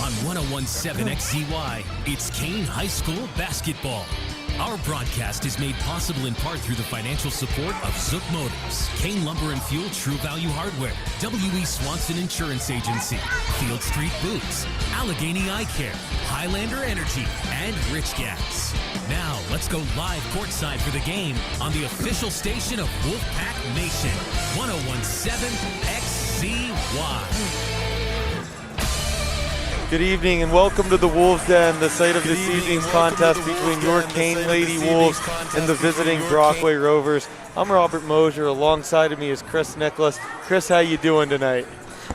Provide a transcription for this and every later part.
On 101.7 XZY, it's Kane High School basketball. Our broadcast is made possible in part through the financial support of Zook Motors, Kane Lumber and Fuel True Value Hardware, W.E. Swanson Insurance Agency, Field Street Boots, Allegheny Eye Care, Highlander Energy, and Rich Gas. Now, let's go live courtside for the game on the official station of Wolfpack Nation, 101.7 XZY. Good evening and welcome to the Wolves Den, the site of this evening's contest between your Kane Lady Wolves and the visiting Brockway Rovers. I'm Robert Mosier. Alongside of me is Chris Nicholas. Chris, how you doing tonight?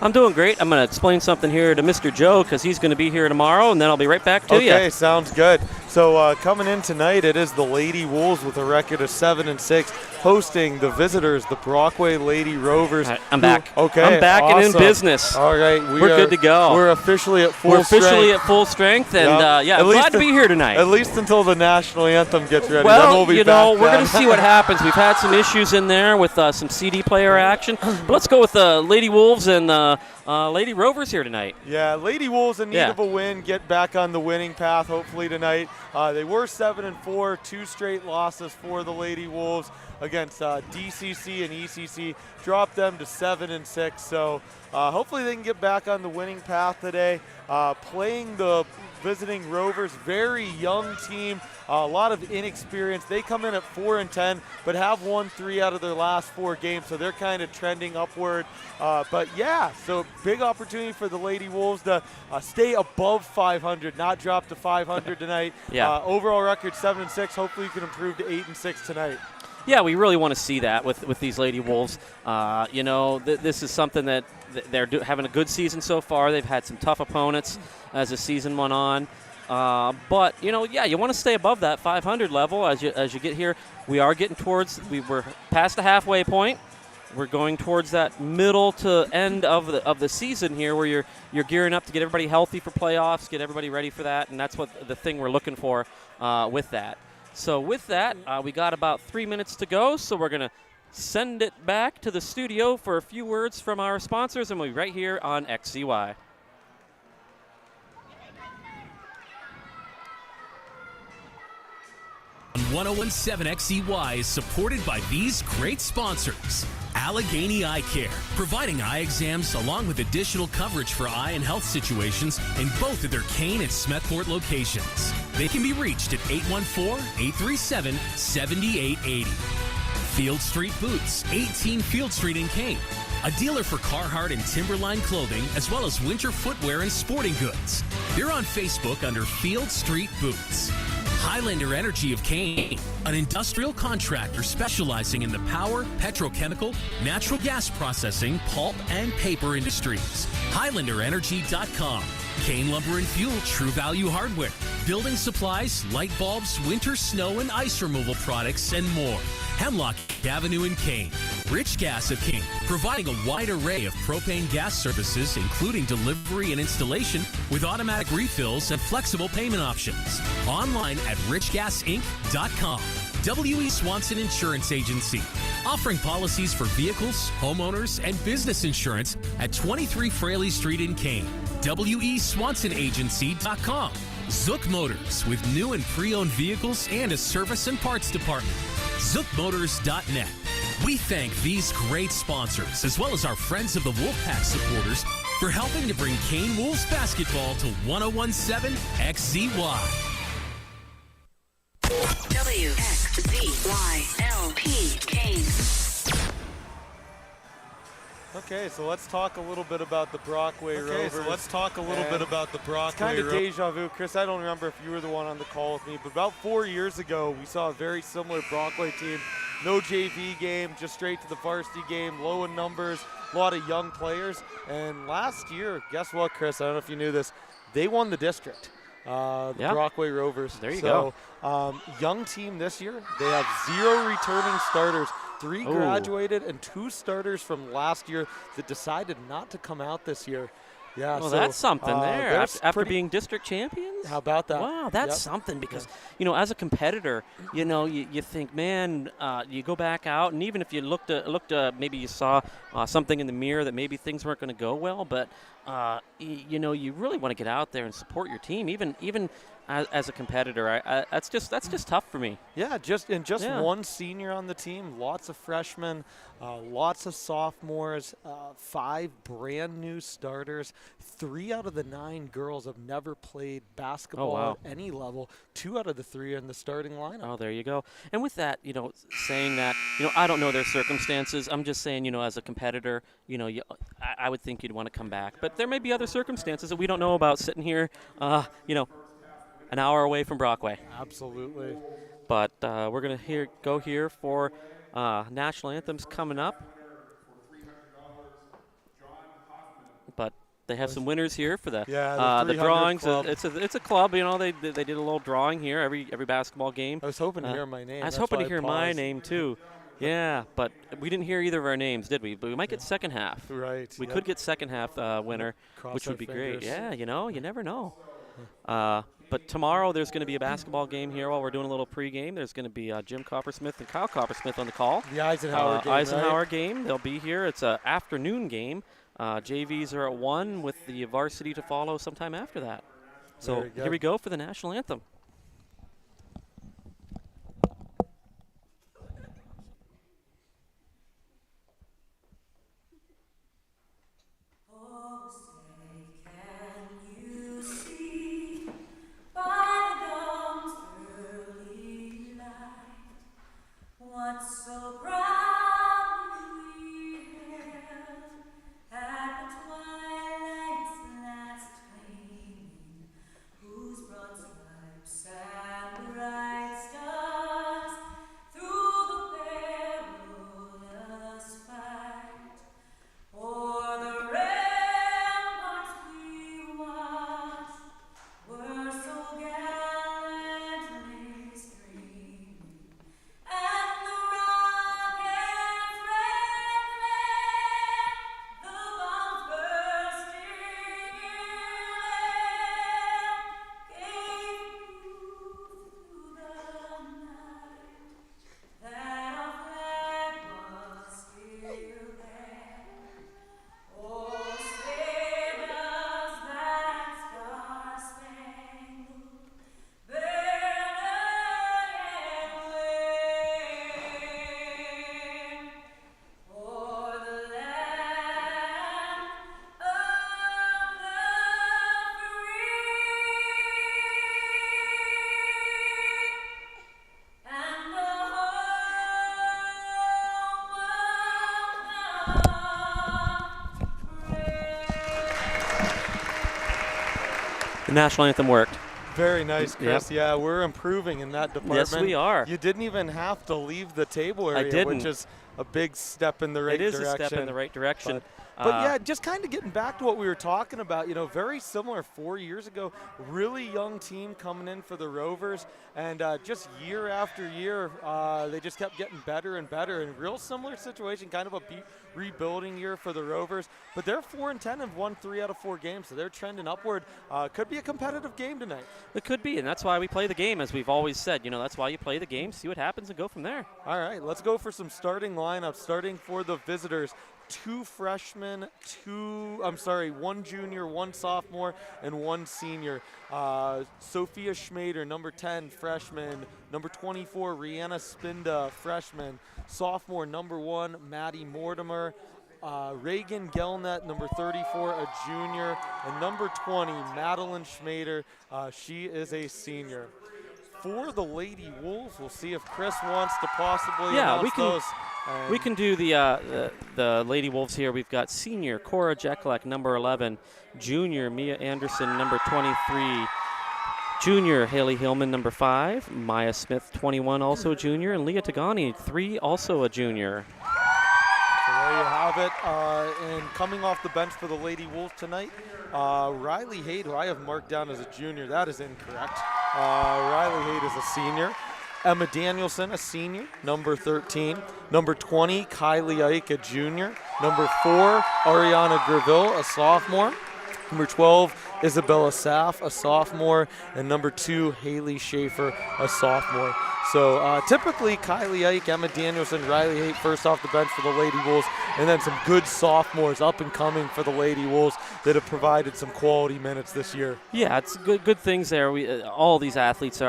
I'm doing great. I'm going to explain something here to Mr. Joe because he's going to be here tomorrow, and then I'll be right back to you. Okay, sounds good. So coming in tonight, it is the Lady Wolves with a record of 7-6, hosting the visitors, the Brockway Lady Rovers. Right, I'm back. Okay, I'm back awesome. and in business. All right, we're good to go. We're officially at full strength. And I'm glad to be here tonight. At least until the national anthem gets ready. Well, then we'll be you know, back we're down. going to see what happens. We've had some issues in there with some CD player action. But let's go with Lady Wolves and Lady Rovers here tonight. Yeah, Lady Wolves in need of a win, get back on the winning path hopefully tonight. They were 7-4, 2 straight losses for the Lady Wolves against DCC and ECC, dropped them to 7-6. So hopefully they can get back on the winning path today. Playing the visiting Rovers, very young team, a lot of inexperience. They come in at 4-10, but have won 3 out of their last 4 games, so they're kind of trending upward. But yeah, so big opportunity for the Lady Wolves to stay above 500, not drop to 500 tonight. Overall record 7-6. Hopefully you can improve to 8-6 tonight. Yeah, we really want to see that with these Lady Wolves. You know, this is something that they're having a good season so far. They've had some tough opponents as the season went on. But, you know, yeah, you want to stay above that 500 level as you get here. We are getting towards, we're past the halfway point. We're going towards that middle to end of the season here where you're gearing up to get everybody healthy for playoffs, get everybody ready for that, and that's what the thing we're looking for with that. So with that, we got about 3 minutes to go, so we're going to send it back to the studio for a few words from our sponsors, and we'll be right here on XZY. On 101.7 XZY is supported by these great sponsors. Allegheny Eye Care, providing eye exams along with additional coverage for eye and health situations in both of their Kane and Smethport locations. They can be reached at 814-837-7880. Field Street Boots, 18 Field Street in Kane. A dealer for Carhartt and Timberline clothing, as well as winter footwear and sporting goods. They're on Facebook under Field Street Boots. Highlander Energy of Kane, an industrial contractor specializing in the power, petrochemical, natural gas processing, pulp, and paper industries. HighlanderEnergy.com. Kane Lumber and Fuel True Value Hardware. Building supplies, light bulbs, winter snow and ice removal products, and more. Hemlock Avenue in Kane. Rich Gas of Kane, providing a wide array of propane gas services, including delivery and installation with automatic refills and flexible payment options. Online at richgasinc.com. W.E. Swanson Insurance Agency, offering policies for vehicles, homeowners, and business insurance at 23 Fraley Street in Kane. WeSwansonAgency.com. Zook Motors, with new and pre-owned vehicles and a service and parts department. ZookMotors.net. We thank these great sponsors, as well as our friends of the Wolfpack supporters, for helping to bring Kane Wolves basketball to 101.7 XZY. WXZYLP Kane. Okay, so let's talk a little bit about the Brockway Rovers. It's kind of deja vu. Chris, I don't remember if you were the one on the call with me, but about 4 years ago, we saw a very similar Brockway team. No JV game, just straight to the varsity game, low in numbers, a lot of young players. And last year, guess what, Chris? I don't know if you knew this. They won the district, the Brockway Rovers. There you go. Young team this year. They have 0 returning starters. 3 graduated and 2 starters from last year that decided not to come out this year. Yeah, well, so, that's something there. there's After being district champions? How about that? Wow, that's something because, as a competitor, you think, man, you go back out, and even if you looked, maybe you saw something in the mirror that maybe things weren't going to go well, but, you really want to get out there and support your team, even as a competitor. That's just tough for me. Yeah, just one senior on the team, lots of freshmen, lots of sophomores, 5 brand new starters. 3 out of the 9 girls have never played basketball at any level. 2 out of the 3 are in the starting lineup. Oh, there you go. And with that, saying that, I don't know their circumstances. I'm just saying, as a competitor, I would think you'd want to come back. But there may be other circumstances that we don't know about sitting here, an hour away from Brockway. Absolutely. But we're going to go here for national anthems coming up. But they have some winners here for the drawings. Club. It's a club. They did a little drawing here every basketball game. I was hoping to hear my name. I was hoping to hear my name too. Yeah, but we didn't hear either of our names, did we? But we might get second half. Right. We could get second half winner, which would be great. Yeah, you never know. But tomorrow there's going to be a basketball game here while we're doing a little pregame. There's going to be Jim Coppersmith and Kyle Coppersmith on the call. The Eisenhower game. Game. They'll be here. It's an afternoon game. JVs are at 1 with the varsity to follow sometime after that. So here we go for the national anthem. What's so proudly we hailed at the twilight's last gleaming, whose broad stripes and bright stars through the perilous fight o'er the ramparts we watched were so gallantly streaming. And the rocket's red glare, the bombs bursting in air, gave proof to the night that our flag was still there. Oh, say does that star-spangled banner yet wave o'er the land of the free and the home of the brave. The national anthem worked. Very nice, Chris. Yep. Yeah, we're improving in that department. Yes, we are. You didn't even have to leave the table area, which is a big step in the right direction. It is a step in the right direction. But yeah, just kind of getting back to what we were talking about, very similar 4 years ago, really young team coming in for the Rovers, and just year after year, they just kept getting better and better, and real similar situation, kind of a rebuilding year for the Rovers, but they're 4-10 and won 3 out of 4 games, so they're trending upward. Could be a competitive game tonight. It could be, and that's why we play the game, as we've always said. That's why you play the game, see what happens, and go from there. All right, let's go for some starting lineups. Starting for the visitors, 2 freshmen, 1 junior, 1 sophomore, and 1 senior. Sophia Schmader, number 10, freshman. Number 24, Rihanna Spinda, freshman. Sophomore, number 1, Maddie Mortimer. Reagan Gelnet, number 34, a junior. And number 20, Madeline Schmader, she is a senior. For the Lady Wolves, we'll see if Chris wants to possibly announce those. We can do the Lady Wolves here. We've got senior Cora Jeklek, number 11, junior Mia Anderson, number 23, junior Haley Hillman, number 5, Maya Smith, 21, also a junior, and Leah Tagani, 3, also a junior. So there you have it. And coming off the bench for the Lady Wolves tonight, Riley Haight, who I have marked down as a junior. That is incorrect. Riley Haight is a senior. Emma Danielson, a senior, number 13. Number 20, Kylie Ike, a junior. Number 4, Ariana Greville, a sophomore. Number 12, Isabella Saff, a sophomore, and number 2, Haley Schaefer, a sophomore. So typically Kylie Ike, Emma Danielson, Riley Haight first off the bench for the Lady Wolves, and then some good sophomores up and coming for the Lady Wolves that have provided some quality minutes this year. Yeah, it's good things there. All these athletes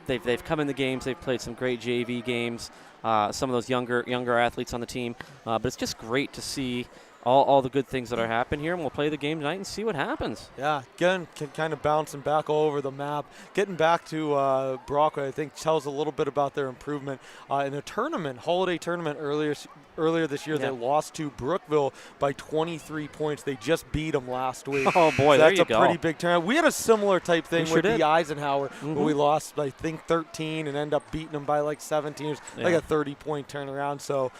they've come in the games. They've played some great JV games. Some of those younger athletes on the team, but it's just great to see all the good things that are happening here, and we'll play the game tonight and see what happens. Yeah, again, kind of bouncing back all over the map. Getting back to Brockway, I think tells a little bit about their improvement. In a tournament, holiday tournament earlier this year, Yeah. they lost to Brookville by 23 points. They just beat them last week. Oh, boy, So there that's you a go. pretty big tournament. We had a similar type thing sure with did. the Eisenhower, Mhm. where we lost, I think, 13 and end up beating them by like 17. It was like Yeah. a 30-point turnaround. So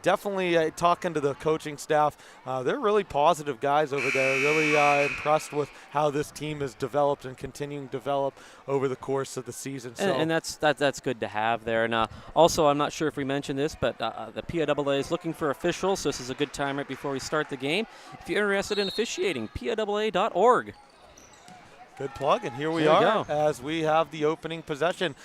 definitely talking to the coaching staff, they're really positive guys over there. Really impressed with how this team has developed and continuing to develop over the course of the season. So And that's good to have there. And also, I'm not sure if we mentioned this, but the PIAA is looking for officials, so this is a good time right before we start the game. If you're interested in officiating, PIAA.org. good plug, and here we There we are go. as we have the opening possession.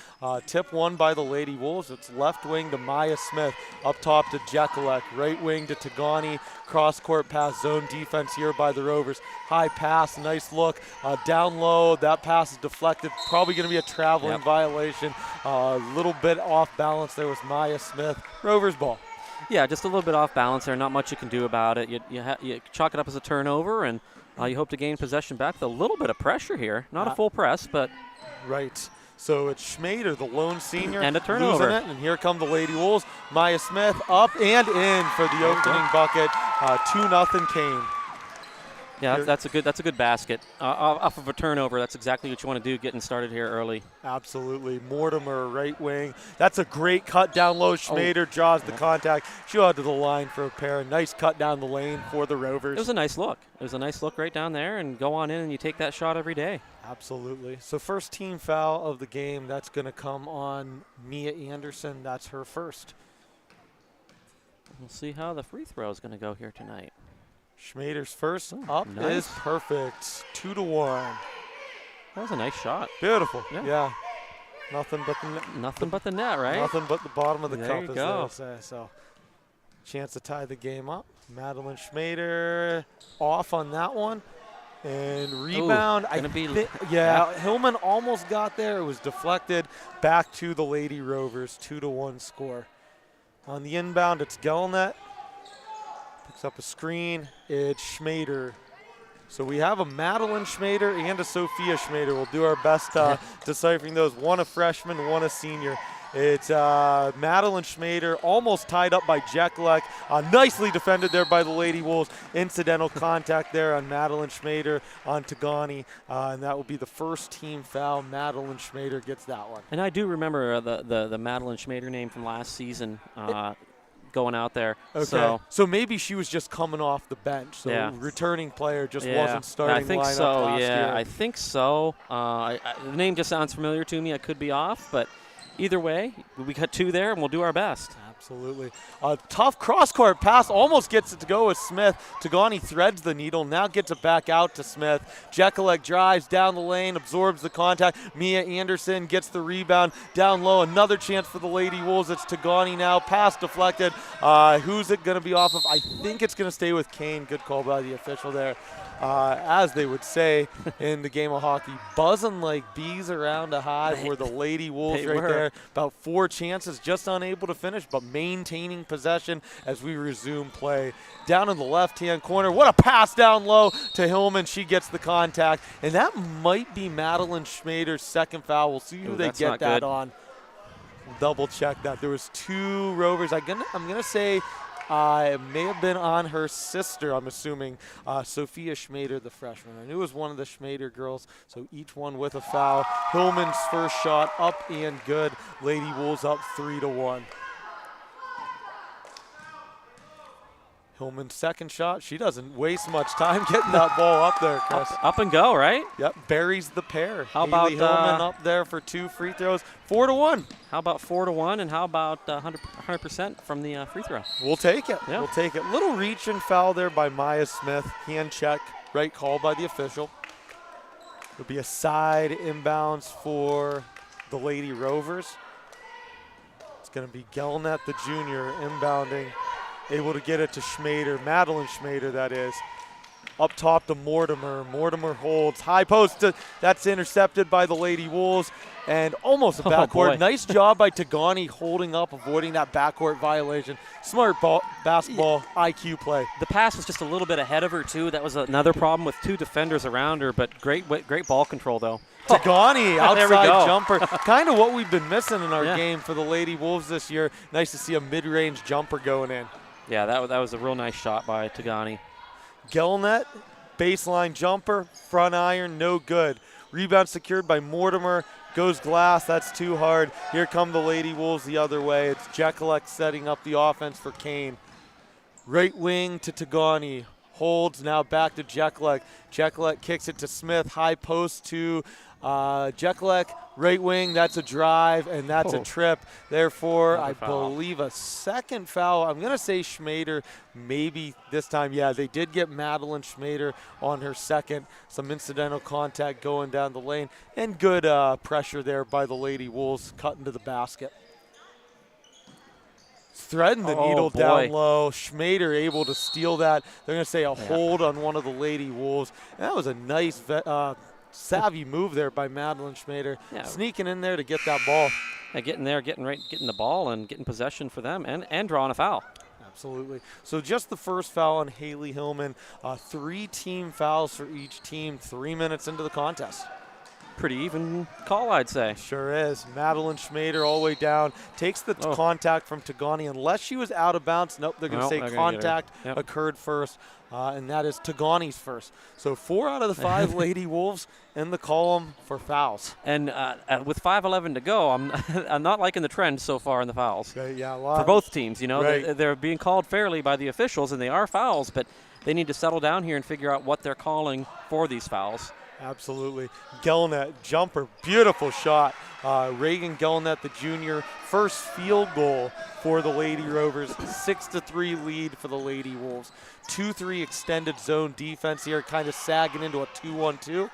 Tip won by the Lady Wolves. It's left wing to Maya Smith, up top to Jekalek, right wing to Tagani, cross-court pass, zone defense here by the Rovers. High pass, nice look, down low, that pass is deflected, probably going to be a traveling Yep. violation. A little bit off balance there was Maya Smith. Rovers ball. Yeah, just a little bit off balance there. Not much you can do about it. You chalk it up as a turnover, and you hope to gain possession back with a little bit of pressure here. Not a full press, but Right. So it's Schmader, the lone senior, And a turnover. losing it, and here come the Lady Wolves. Maya Smith up and in for the opening bucket. 2-0 Kane. yeah, Here- that's a good basket off of a turnover. That's exactly what you want to do, getting started here early. Absolutely. Mortimer, right wing. That's a great cut down low. Schmader draws the contact. She'll out to the line for a pair. Nice cut down the lane for the Rovers. It was a nice look. It was a nice look right down there, and go on in and you take that shot every day. Absolutely. So first team foul of the game, that's going to come on Mia Anderson. That's her first. We'll see how the free throw is going to go here tonight. Schmader's first Ooh, up nice. is perfect. 2-1. That was a nice shot. Beautiful. Yeah. Yeah. Nothing but the Nothing but the net, right? nothing but the bottom of the There cup, you as go. they'll say. So chance to tie the game up. Madeline Schmader off on that one. And rebound. gonna be- Hillman almost got there. It was deflected back to the Lady Rovers. 2-1 score. On the inbound, it's Gelnet. Picks up a screen. It's Schmader. So we have a Madeline Schmader and a Sophia Schmader. We'll do our best deciphering those. One a freshman, one a senior. It's Madeline Schmader, almost tied up by Jekalek. Nicely defended there by the Lady Wolves. Incidental contact there on Madeline Schmader on Tagani. And that will be the first team foul. Madeline Schmader gets that one. And I do remember the Madeline Schmader name from last season going out there. Okay. So So maybe she was just coming off the bench. So Yeah. returning player just yeah, wasn't starting I think lineup so. last Yeah, year. I think so. The name just sounds familiar to me. I could be off, but either way, we got two there, and we'll do our best. Absolutely. A tough cross-court pass, almost gets it to go with Smith. Tagani threads the needle, now gets it back out to Smith. Jekalek drives down the lane, absorbs the contact. Mia Anderson gets the rebound down low. Another chance for the Lady Wolves. It's Tagani now. Pass deflected. Who's it going to be off of? I think it's going to stay with Kane. Good call by the official there. As they would say in the game of hockey, buzzing like bees around a hive were the Lady Wolves They right were. there. About 4 chances, just unable to finish, but maintaining possession as we resume play. Down in the left-hand corner, what a pass down low to Hillman. She gets the contact, and that might be Madeline Schmader's second foul. We'll see who Ooh, they that's get not that good. on. Double check that. There was 2 Rovers. I'm gonna say it may have been on her sister, I'm assuming, Sophia Schmader, the freshman. I knew it was one of the Schmader girls, so each one with a foul. Hillman's first shot up and good. Lady Wolves up 3-1. Hillman's second shot. She doesn't waste much time getting that ball up there, Chris. Up and go, right? Yep, buries the pair. How Haley about, Hillman up there for 2 free throws. 4-1. How about 4-1, and how about 100% from the free throw? We'll take it. Yeah. We'll take it. Little reach and foul there by Maya Smith. Hand check, right call by the official. It'll be a side inbounds for the Lady Rovers. It's going to be Gelnett, the junior, inbounding, able to get it to Schmader, Madeline Schmader, that is. Up top to Mortimer. Mortimer holds. High post. That's intercepted by the Lady Wolves. And almost a backcourt. boy. Nice job by Tagani holding up, avoiding that backcourt violation. Smart basketball IQ play. The pass was just a little bit ahead of her, too. That was another problem with 2 defenders around her, but great ball control, though. Tagani, There we outside go. jumper. Kind of what we've been missing in our Yeah. game for the Lady Wolves this year. Nice to see a mid-range jumper going in. Yeah, that was a real nice shot by Tagani. Gelnett, baseline jumper, front iron, no good. Rebound secured by Mortimer. Goes glass, that's too hard. Here come the Lady Wolves the other way. It's Jekyllek setting up the offense for Kane. Right wing to Tagani. Holds, now back to Jekyllek. Jekyllek kicks it to Smith. High post to Jekyllek. Right wing, that's a drive, and that's a trip. Therefore, Another I foul. believe a second foul. I'm going to say Schmader maybe this time. Yeah, they did get Madeline Schmader on her second. Some incidental contact going down the lane, and good pressure there by the Lady Wolves cutting to the basket. Threading the needle boy. down low. Schmader able to steal that. They're going to say a hold on one of the Lady Wolves. And that was a nice savvy move there by Madeline Schmader. Yeah. Sneaking in there to get that ball. Yeah, getting there, getting the ball, and getting possession for them, and drawing a foul. Absolutely. So just the first foul on Haley Hillman. 3 team fouls for each team, 3 minutes into the contest. Pretty even call, I'd say. Sure is. Madeline Schmader all the way down. Takes the contact from Tagani. Unless she was out of bounds, nope, they're going to Nope, say they're gonna get her. contact Yep. occurred first, and that is Tagani's first. So 4 out of the 5 Lady Wolves in the column for fouls. And with 5:11 to go, I'm not liking the trend so far in the fouls. Okay, yeah, a For lot. both teams, you know, Right. they're being called fairly by the officials, and they are fouls, but they need to settle down here and figure out what they're calling for these fouls. Absolutely. Gelnett, jumper, beautiful shot. Reagan Gelnett, the junior, first field goal for the Lady Rovers. 6-3 lead for the Lady Wolves. 2-3 extended zone defense here, kind of sagging into a 2-1-2.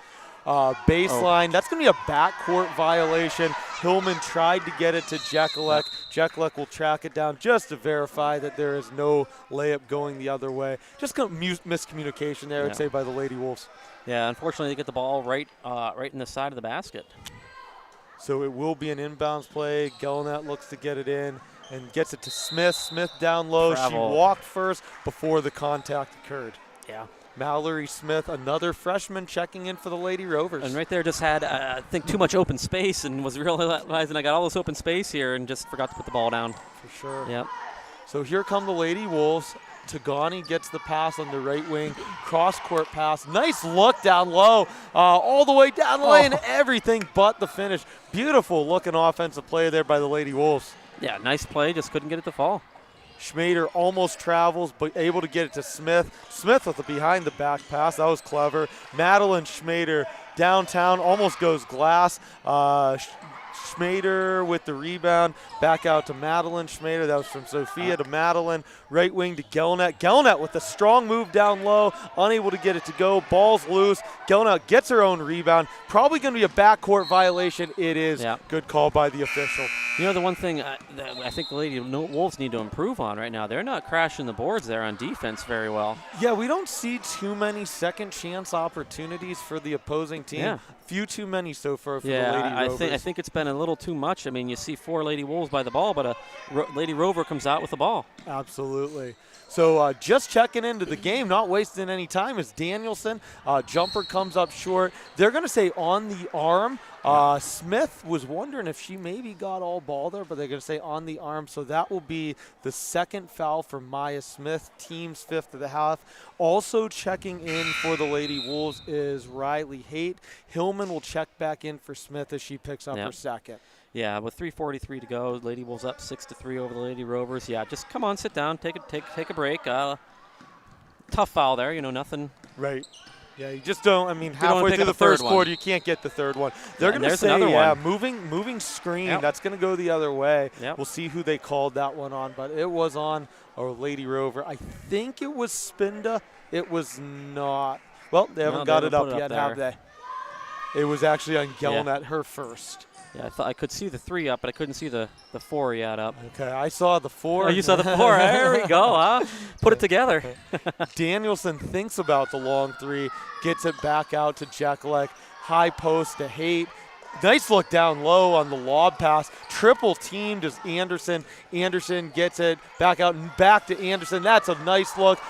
Baseline, that's going to be a backcourt violation. Hillman tried to get it to Jekyllek. Jekyllek will track it down just to verify that there is no layup going the other way. Just miscommunication there, I'd say, by the Lady Wolves. Yeah, unfortunately, they get the ball right in the side of the basket. So it will be an inbounds play. Gelnett looks to get it in and gets it to Smith. Smith down low. Travel. She walked first before the contact occurred. Yeah. Mallory Smith, another freshman, checking in for the Lady Rovers. And right there just had, I think, too much open space and was realizing I got all this open space here and just forgot to put the ball down. For sure. Yep. So here come the Lady Wolves. Tagani gets the pass on the right wing. Cross-court pass. Nice look down low. All the way down the lane. Everything but the finish. Beautiful looking offensive play there by the Lady Wolves. Yeah, nice play. Just couldn't get it to fall. Schmader almost travels, but able to get it to Smith. Smith with a behind-the-back pass. That was clever. Madeline Schmader downtown, almost goes glass. Schmader with the rebound. Back out to Madeline Schmader. That was from Sophia to Madeline. Right wing to Gelnett. Gelnett with a strong move down low. Unable to get it to go. Ball's loose. Gelnett gets her own rebound. Probably going to be a backcourt violation. It is. Yeah. Good call by the official. You know, the one thing that I think the Lady Wolves need to improve on right now, they're not crashing the boards there on defense very well. Yeah, we don't see too many second chance opportunities for the opposing team. Yeah. Few too many so far for Yeah, the Lady Rovers. I think it's been a little too much. I mean, you see 4 Lady Wolves by the ball, but a Lady Rover comes out with the ball. Absolutely. So just checking into the game, not wasting any time, is Danielson. Jumper comes up short. They're going to say on the arm. Smith was wondering if she maybe got all ball there, but they're going to say on the arm. So that will be the second foul for Maya Smith, team's 5th of the half. Also checking in for the Lady Wolves is Riley Haight. Hillman will check back in for Smith as she picks up her second. Yeah, with 3:43 to go, Lady Wolves up 6-3 over the Lady Rovers. Yeah, just come on, sit down, take a break. Tough foul there, you know, nothing. Right. Yeah, you just don't. I mean, don't wanna halfway pick through up the a third first one. quarter, you can't get the third one. They're And going to there's say, another one. moving screen. Yep. That's going to go the other way. Yep. We'll see who they called that one on, but it was on a Lady Rover. I think it was Spinda. It was not. Well, they haven't got it up yet, have they? It was actually on Gelnet, her first. Yeah, I thought I could see the 3 up, but I couldn't see the 4 yet up. Okay, I saw the 4. Oh, you saw the 4. There we go, huh? Put it together. Danielson thinks about the long 3, gets it back out to Jekyllek. High post to Haight. Nice look down low on the lob pass. Triple teamed as Anderson. Anderson gets it back out and back to Anderson. That's a nice look.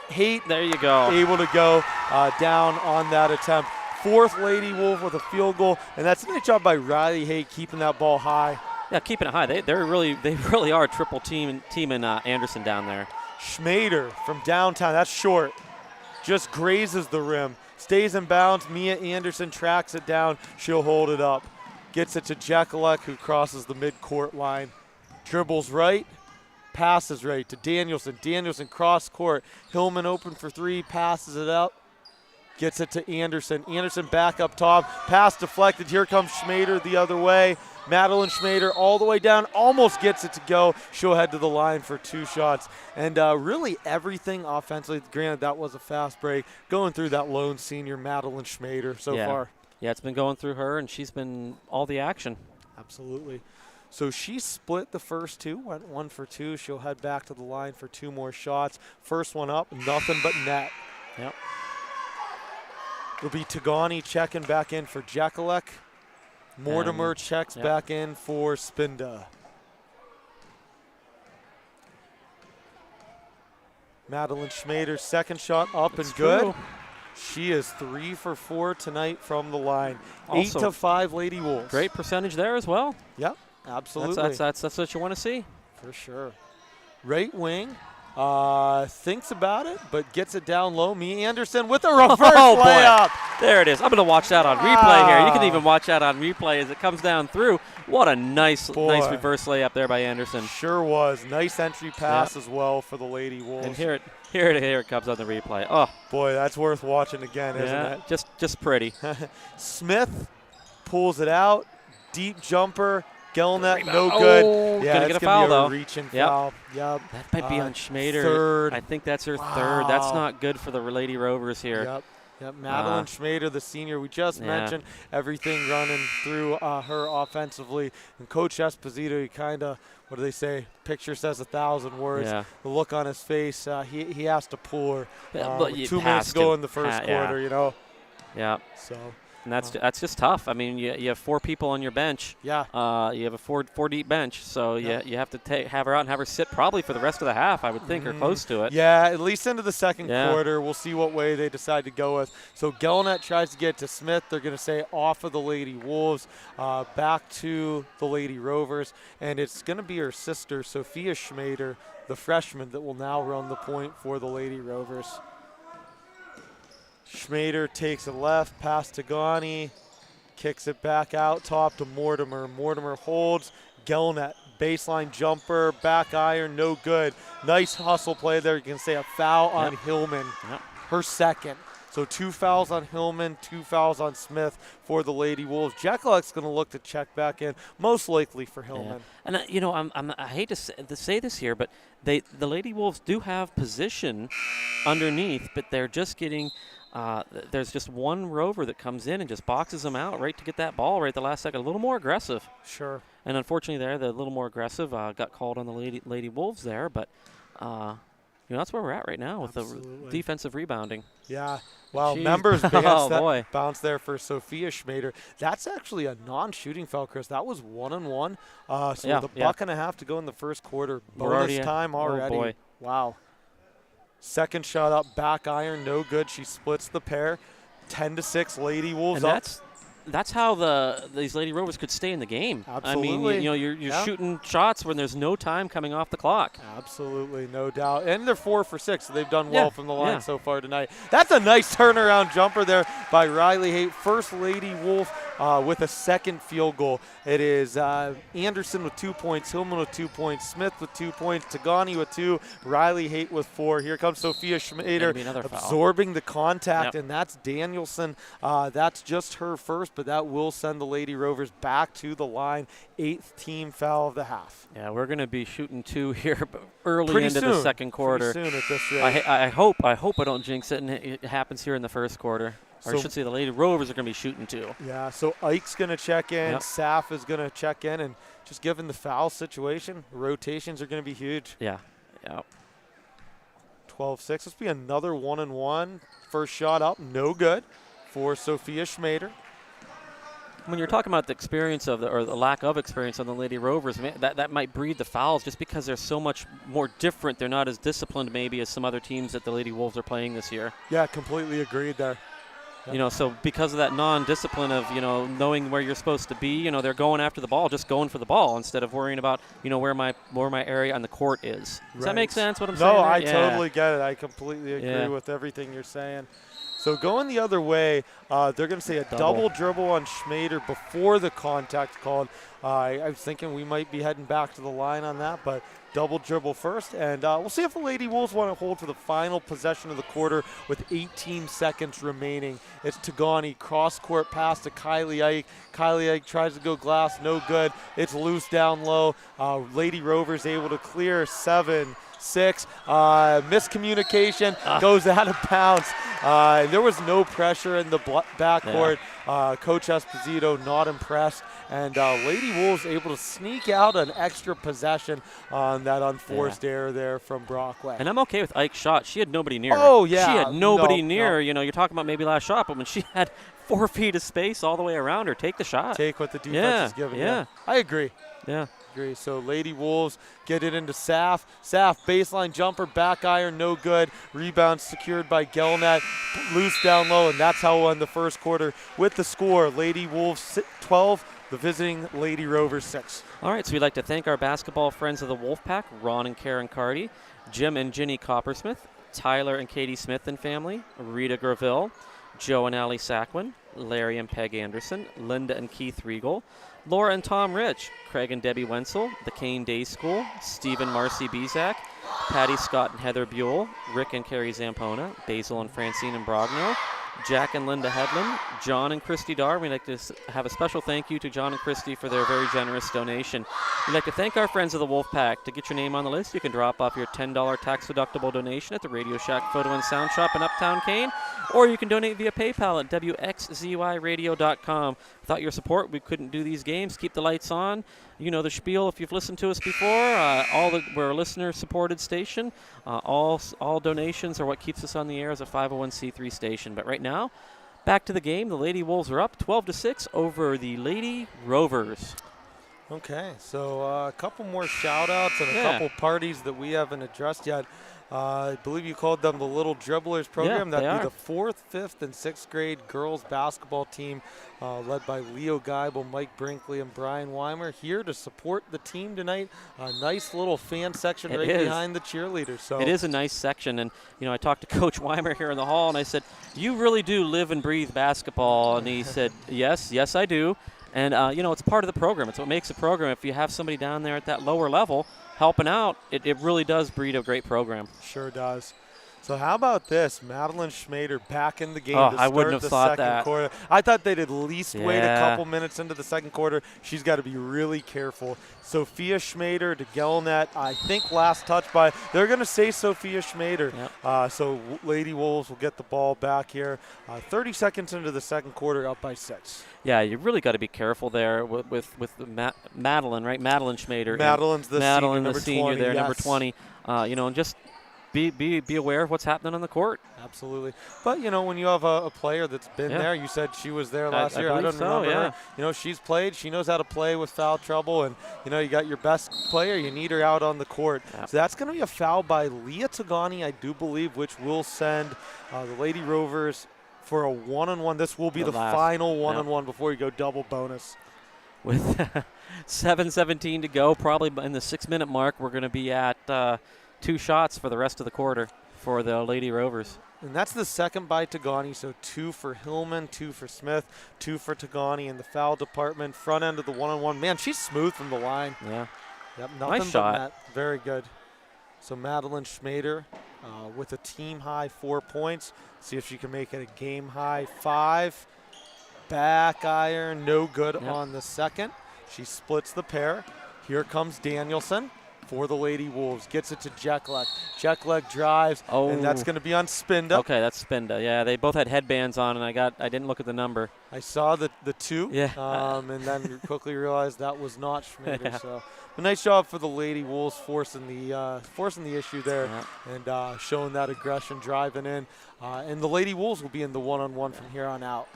Haight There you go. able to go down on that attempt. 4th Lady Wolf with a field goal, and that's a nice job by Riley Haight keeping that ball high. Yeah, keeping it high. They really are triple teaming Anderson down there. Schmader from downtown. That's short. Just grazes the rim. Stays in bounds. Mia Anderson tracks it down. She'll hold it up. Gets it to Jekyllek, who crosses the midcourt line. Dribbles right. Passes right to Danielson. Danielson cross court. Hillman open for 3. Passes it up. Gets it to Anderson. Anderson back up top. Pass deflected. Here comes Schmader the other way. Madeline Schmader all the way down. Almost gets it to go. She'll head to the line for 2 shots. And really everything offensively. Granted, that was a fast break. Going through that lone senior, Madeline Schmader, so far. Yeah, it's been going through her, and she's been all the action. Absolutely. So she split the first 2, went 1 for 2. She'll head back to the line for 2 more shots. First one up, nothing but net. Yep. It'll be Tagani checking back in for Jekyllek. Mortimer checks back in for Spinda. Madeline Schmader's second shot up and good. True. She is 3 for 4 tonight from the line. Also, 8 to 5 Lady Wolves. Great percentage there as well. Yep, absolutely. That's what you want to see. For sure. Right wing thinks about it, but gets it down low. Mia Anderson with a reverse layup. There it is. I'm going to watch that on replay here. You can even watch that on replay as it comes down through. What a nice reverse layup there by Anderson. Sure was. Nice entry pass as well for the Lady Wolves. And here it comes on the replay. Oh, boy, that's worth watching again, isn't it? Just pretty. Smith pulls it out. Deep jumper. Gelnet, no good. Yeah, gonna it's get a going to foul, be a though. reaching foul. Yep. That might be on Schmader. Third. I think that's her third. That's not good for the Lady Rovers here. Yep. Madeline Schmader, the senior, we just mentioned everything running through her offensively. And Coach Esposito, he kind of, what do they say? Picture says 1,000 words. Yeah. The look on his face, he has to pull her. But you 2 minutes has to go to. in the first quarter, you know. Yeah. So. And that's just tough. I mean, you have 4 people on your bench. Yeah. You have a four deep bench, so you have to have her out and have her sit probably for the rest of the half, I would think, or close to it. Yeah, at least into the second quarter. We'll see what way they decide to go with. So Gelnet tries to get to Smith. They're going to say off of the Lady Wolves, back to the Lady Rovers, and it's going to be her sister, Sophia Schmader, the freshman, that will now run the point for the Lady Rovers. Schmader takes it left, pass to Gani, kicks it back out top to Mortimer. Mortimer holds. Gelnet, baseline jumper, back iron, no good. Nice hustle play there. You can say a foul on Hillman, her second. So 2 fouls on Hillman, 2 fouls on Smith for the Lady Wolves. Jekyllek's going to look to check back in, most likely for Hillman. And you know, I hate to say this here, but the Lady Wolves do have position underneath, but they're just getting. There's just one rover that comes in and just boxes them out right to get that ball right at the last second. A little more aggressive. Sure. And unfortunately, they're a little more aggressive. Got called on the Lady Wolves there, but that's where we're at right now with the defensive rebounding. Yeah. Well, Jeez. members bounce there for Sophia Schmader. That's actually a non-shooting foul, Chris. That was 1-on-1. So with a buck and a half to go in the first quarter. Bonus time already. Oh boy. Wow. Second shot up, back iron, no good. She splits the pair. 10-6, Lady Wolves and up. That's how these Lady Rovers could stay in the game. Absolutely. I mean, you're shooting shots when there's no time coming off the clock. Absolutely, no doubt. And they're 4 for 6, so they've done well from the line so far tonight. That's a nice turnaround jumper there by Riley Haight. First Lady Wolf with a second field goal. It is Anderson with 2 points, Hillman with 2 points, Smith with 2 points, Tagani with 2, Riley Haight with 4. Here comes Sophia Schmader absorbing the contact, and that's Danielson. That's just her first, but that will send the Lady Rovers back to the line. 8th team foul of the half. Yeah, we're going to be shooting 2 here early Pretty into soon. the second quarter. Pretty soon at this rate. I hope I don't jinx it and it happens here in the first quarter. Or I should say the Lady Rovers are going to be shooting 2. Yeah, so Ike's going to check in. Yep. Saf is going to check in. And just given the foul situation, rotations are going to be huge. Yeah. Yeah. 12-6. This will be another 1-and-1. First shot up, no good for Sophia Schmader. When you're talking about the experience of or the lack of experience on the Lady Rovers, that might breed the fouls just because they're so much more different. They're not as disciplined maybe as some other teams that the Lady Wolves are playing this year. Yeah, completely agreed there. You know, so because of that non-discipline of, knowing where you're supposed to be, they're going after the ball, just going for the ball instead of worrying about, where my area on the court is. Does that make sense what I'm saying? No, I totally get it. I completely agree with everything you're saying. So going the other way, they're going to say a double dribble on Schmader before the contact called. I was thinking we might be heading back to the line on that, but double dribble first. And we'll see if the Lady Wolves want to hold for the final possession of the quarter with 18 seconds remaining. It's Tagani, cross-court pass to Kylie Ike. Kylie Ike tries to go glass, no good. It's loose down low. Lady Rovers able to clear 7-6. Miscommunication goes out of bounds. There was no pressure in the backcourt. Coach Esposito not impressed. And Lady Wolves able to sneak out an extra possession on that unforced error there from Brockway. And I'm okay with Ike's shot. She had nobody near her. Oh, yeah. She had nobody near her. No. You're talking about maybe last shot, but when she had 4 feet of space all the way around her, take the shot. Take what the defense is giving you. I agree. Yeah. So Lady Wolves get it into Saf. Saf, baseline jumper, back iron, no good. Rebound secured by Gelnet. Loose down low, and that's how we'll end the first quarter with the score. Lady Wolves 12, the visiting Lady Rovers 6. All right, so we'd like to thank our basketball friends of the Wolfpack, Ron and Karen Carty, Jim and Ginny Coppersmith, Tyler and Katie Smith and family, Rita Graville, Joe and Allie Sackwin, Larry and Peg Anderson, Linda and Keith Riegel, Laura and Tom Rich, Craig and Debbie Wenzel, the Kane Day School, Steve and Marcy Bezak, Patty Scott and Heather Buell, Rick and Carrie Zampona, Basil and Francine and Brogno, Jack and Linda Hedlund, John and Christy Dar. We'd like to have a special thank you to John and Christy for their very generous donation. We'd like to thank our friends of the Wolfpack. To get your name on the list, you can drop off your $10 tax-deductible donation at the Radio Shack Photo and Sound Shop in Uptown Kane, or you can donate via PayPal at wxzyradio.com. Without your support, we couldn't do these games. Keep the lights on. You know the spiel if you've listened to us before. We're a listener-supported station. All donations are what keeps us on the air as a 501c3 station. But right now, back to the game. The Lady Wolves are up 12-6 over the Lady Rovers. Okay, so a couple more shout-outs and a couple parties that we haven't addressed yet. I believe you called them the Little Dribblers program. That'd be the 4th, 5th, and 6th grade girls basketball team led by Leo Geibel, Mike Brinkley, and Brian Weimer here to support the team tonight. A nice little fan section behind the cheerleaders. So it is a nice section. And, I talked to Coach Weimer here in the hall, and I said, you really do live and breathe basketball. And he said, yes, I do. And, it's part of the program. It's what makes a program. If you have somebody down there at that lower level helping out, it really does breed a great program. Sure does. So how about this? Madeline Schmader back in the game to I start wouldn't have the thought second that. quarter. I thought they'd at least wait a couple minutes into the second quarter. She's got to be really careful. Sophia Schmader to Gelnet. I think last touch by, they're going to say Sophia Schmader. Yep. So Lady Wolves will get the ball back here. 30 seconds into the second quarter, up by 6. Yeah, you really got to be careful there with Madeline, right? Madeline Schmader. Madeline's the senior there, yes. number 20. And just be aware of what's happening on the court. Absolutely. But, when you have a player that's been there, you said she was there last year. I don't remember her. She's played. She knows how to play with foul trouble. And, you got your best player. You need her out on the court. Yep. So that's going to be a foul by Leah Tagani, I do believe, which will send the Lady Rovers for a 1-on-1. This will be the final 1-on-1 before you go double bonus. With 7:17 to go, probably in the 6-minute mark, we're going to be at 2 shots for the rest of the quarter. for the Lady Rovers. And that's the second by Tagani, so 2 for Hillman, 2 for Smith, 2 for Tagani in the foul department. Front end of the one-on-one. Man, she's smooth from the line. Yeah. Yep, nothing Nice but shot. very good. So Madeline Schmader with a team-high 4 points. See if she can make it a game-high 5. Back iron, no good on the second. She splits the pair. Here comes Danielson for the Lady Wolves. Gets it to Jeklek. Jeklek drives, and that's going to be on Spinda. Okay, that's Spinda. Yeah, they both had headbands on, and I didn't look at the number. I saw the 2, Yeah. and then quickly realized that was not Schmader. Yeah. So, a nice job for the Lady Wolves forcing the issue there, and showing that aggression, driving in. And the Lady Wolves will be in the one-on-one from here on out.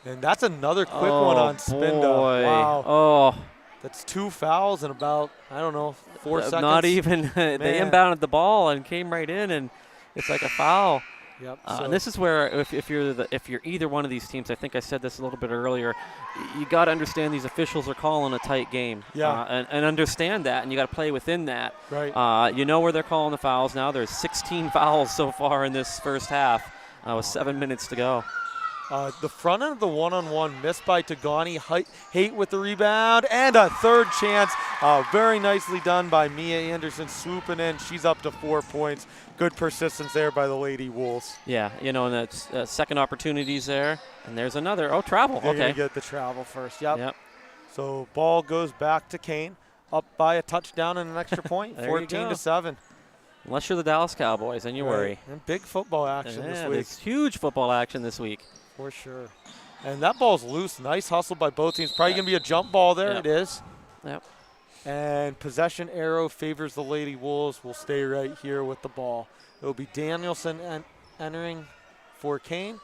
And that's another quick one on Spinda. Boy. Wow. Oh. That's 2 fouls in about, 4 seconds. Not even. They inbounded the ball and came right in, and it's like a foul. Yep. And this is where if you're either one of these teams, I think I said this a little bit earlier, you got to understand these officials are calling a tight game. Yeah. And understand that, and you got to play within that. Right. You know where they're calling the fouls now. There's 16 fouls so far in this first half with 7 minutes to go. The front end of the one-on-one missed by Tagani. Haight with the rebound and a third chance. Very nicely done by Mia Anderson swooping in. She's up to 4 points. Good persistence there by the Lady Wolves. Yeah, and that's second opportunities there. And there's another. Oh, travel. They're okay. going to get the travel first. Yep. Yep. So ball goes back to Kane. Up by a touchdown and an extra point. 14-7. Unless you're the Dallas Cowboys, then you worry. And big football action this week. There's huge football action this week. For sure. And that ball's loose. Nice hustle by both teams. Probably going to be a jump ball there. Yep. It is. Yep. And possession arrow favors the Lady Wolves. We'll stay right here with the ball. It'll be Danielson entering for Kane.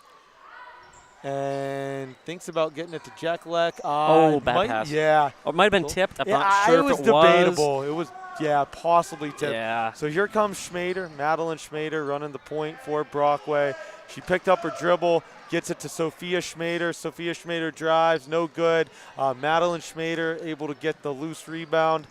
And thinks about getting it to Jeklek. Bad pass. Yeah. Or it might have been tipped. I'm Yeah, not sure it was if it debatable. It was, possibly tipped. Yeah. So here comes Schmader, Madeline Schmader running the point for Brockway. She picked up her dribble, gets it to Sophia Schmader. Sophia Schmader drives, no good. Madeline Schmader able to get the loose rebound.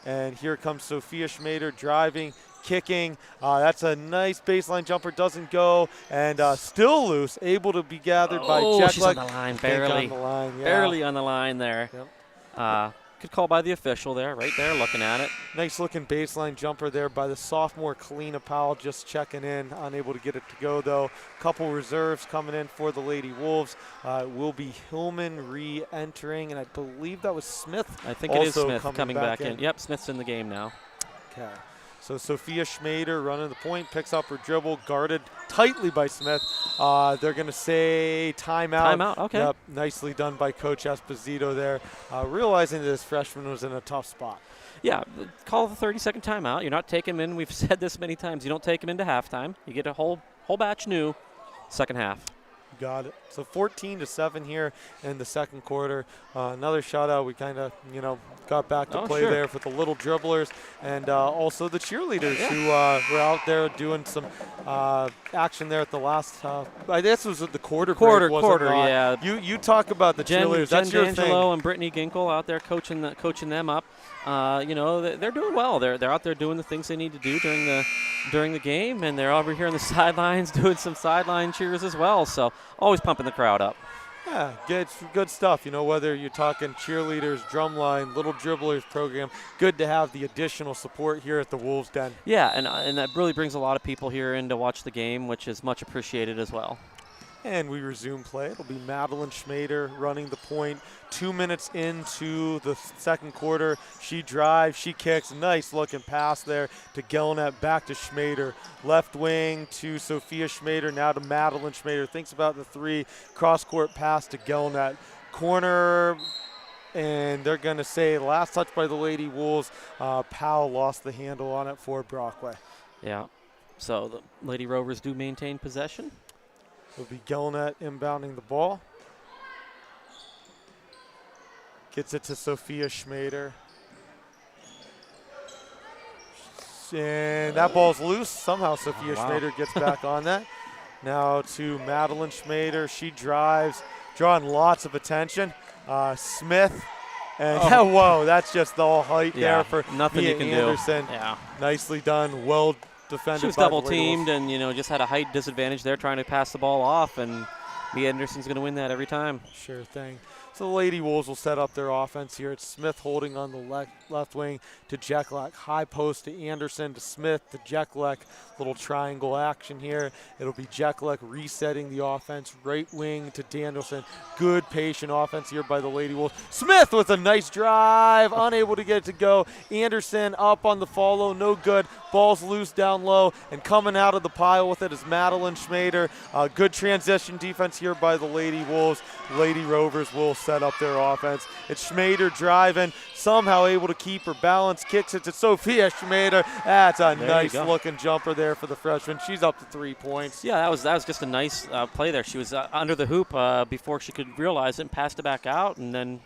And here comes Sophia Schmader driving, kicking. That's a nice baseline jumper, doesn't go. And still loose, able to be gathered by Jeklek. She's on the line, barely. On the line, yeah. Barely on the line there. Yep. Good call by the official there, right there, looking at it. Nice looking baseline jumper there by the sophomore Kalina Powell, just checking in, unable to get it to go though. Couple reserves coming in for the Lady Wolves. Will be Hillman re-entering, and I believe that was Smith. I think it is Smith coming back in. in. Yep, Smith's in the game now. Okay. So Sophia Schmader running the point, picks up her dribble, guarded tightly by Smith. They're going to say timeout. Timeout, okay. Yep, nicely done by Coach Esposito there, realizing that this freshman was in a tough spot. Yeah, call the 30-second timeout. You're not taking him in. We've said this many times. You don't take him into halftime. You get a whole batch new second half. Got it. So 14-7 here in the second quarter. Another shout out. We kind of, got back to play there for the little dribblers and also the cheerleaders who were out there doing some action there at the last. I guess it was at the quarter break. Quarter. Yeah. You talk about the cheerleaders. That's Jen your D'Angelo thing. and Brittany Ginkle out there coaching them up. They're doing well. They're out there doing the things they need to do during the game, and they're over here on the sidelines doing some sideline cheers as well. So always pumping the crowd up. Yeah, good stuff. Whether you're talking cheerleaders, drumline, little dribblers program, good to have the additional support here at the Wolves Den. Yeah, and that really brings a lot of people here in to watch the game, which is much appreciated as well. And we resume play. It'll be Madeline Schmader running the point. 2 minutes into the second quarter. She drives, she kicks. Nice looking pass there to Gelnet, back to Schmader. Left wing to Sophia Schmader, now to Madeline Schmader. Thinks about the three. Cross-court pass to Gelnet. Corner, and they're going to say last touch by the Lady Wolves. Powell lost the handle on it for Brockway. Yeah, so the Lady Rovers do maintain possession. It'll be Gelnet inbounding the ball. Gets it to Sophia Schmader. And that ball's loose. Somehow Sophia Schmader gets back on that. Now to Madeline Schmader. She drives, drawing lots of attention. Smith. And whoa, that's just all height there for nothing Mia you can Anderson. do. Yeah. Nicely done. Well defended. She was by the double Lady Wolves. teamed and just had a height disadvantage there trying to pass the ball off, and Mia Anderson's going to win that every time. Sure thing. So the Lady Wolves will set up their offense here. It's Smith holding on the left wing to Jeklek. High post to Anderson to Smith to Jeklek. Little triangle action here. It'll be Jeklek resetting the offense. Right wing to Danielson. Good patient offense here by the Lady Wolves. Smith with a nice drive. Unable to get it to go. Anderson up on the follow. No good. Ball's loose down low. And coming out of the pile with it is Madeline Schmader. Good transition defense here by the Lady Wolves. Lady Rovers will set up their offense. It's Schmader driving, somehow able to keep her balance, kicks it to Sophia Schmader. That's a nice looking jumper there for the freshman. She's up to 3 points. Yeah, that was just a nice play there. She was under the hoop before she could realize it and passed it back out, and then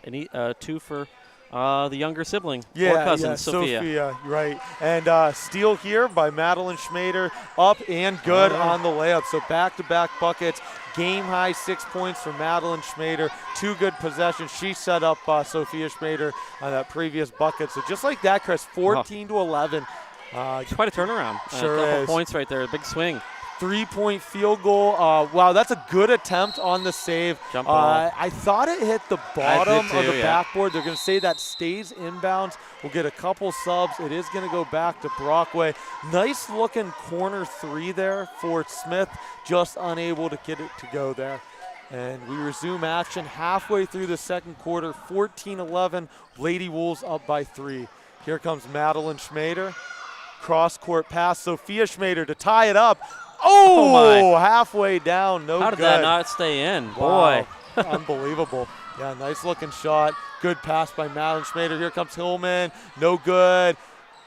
two for the younger sibling or cousin, Sophia. Right. And steal here by Madeline Schmader, up and good on the layup. So back-to-back buckets. Game high 6 points for Madeline Schmader. 2 good possessions. She set up Sophia Schmader on that previous bucket. So just like that, Chris, 14 to 11. Quite a turnaround. Sure a couple is. points right there. A big swing. 3-point field goal. Wow, that's a good attempt on the save. Jump ball. I thought it hit the bottom too, of the yeah. backboard. They're going to say that stays inbounds. We'll get a couple subs. It is going to go back to Brockway. Nice looking corner 3 there for Smith. Just unable to get it to go there. And we resume action halfway through the second quarter. 14-11. Lady Wolves up by 3. Here comes Madeline Schmader. Cross-court pass. Sophia Schmader to tie it up. Oh, halfway down, no good. How did that not stay in? Wow. Boy. Unbelievable. Yeah, nice looking shot. Good pass by Madeline Schmader. Here comes Hillman. No good.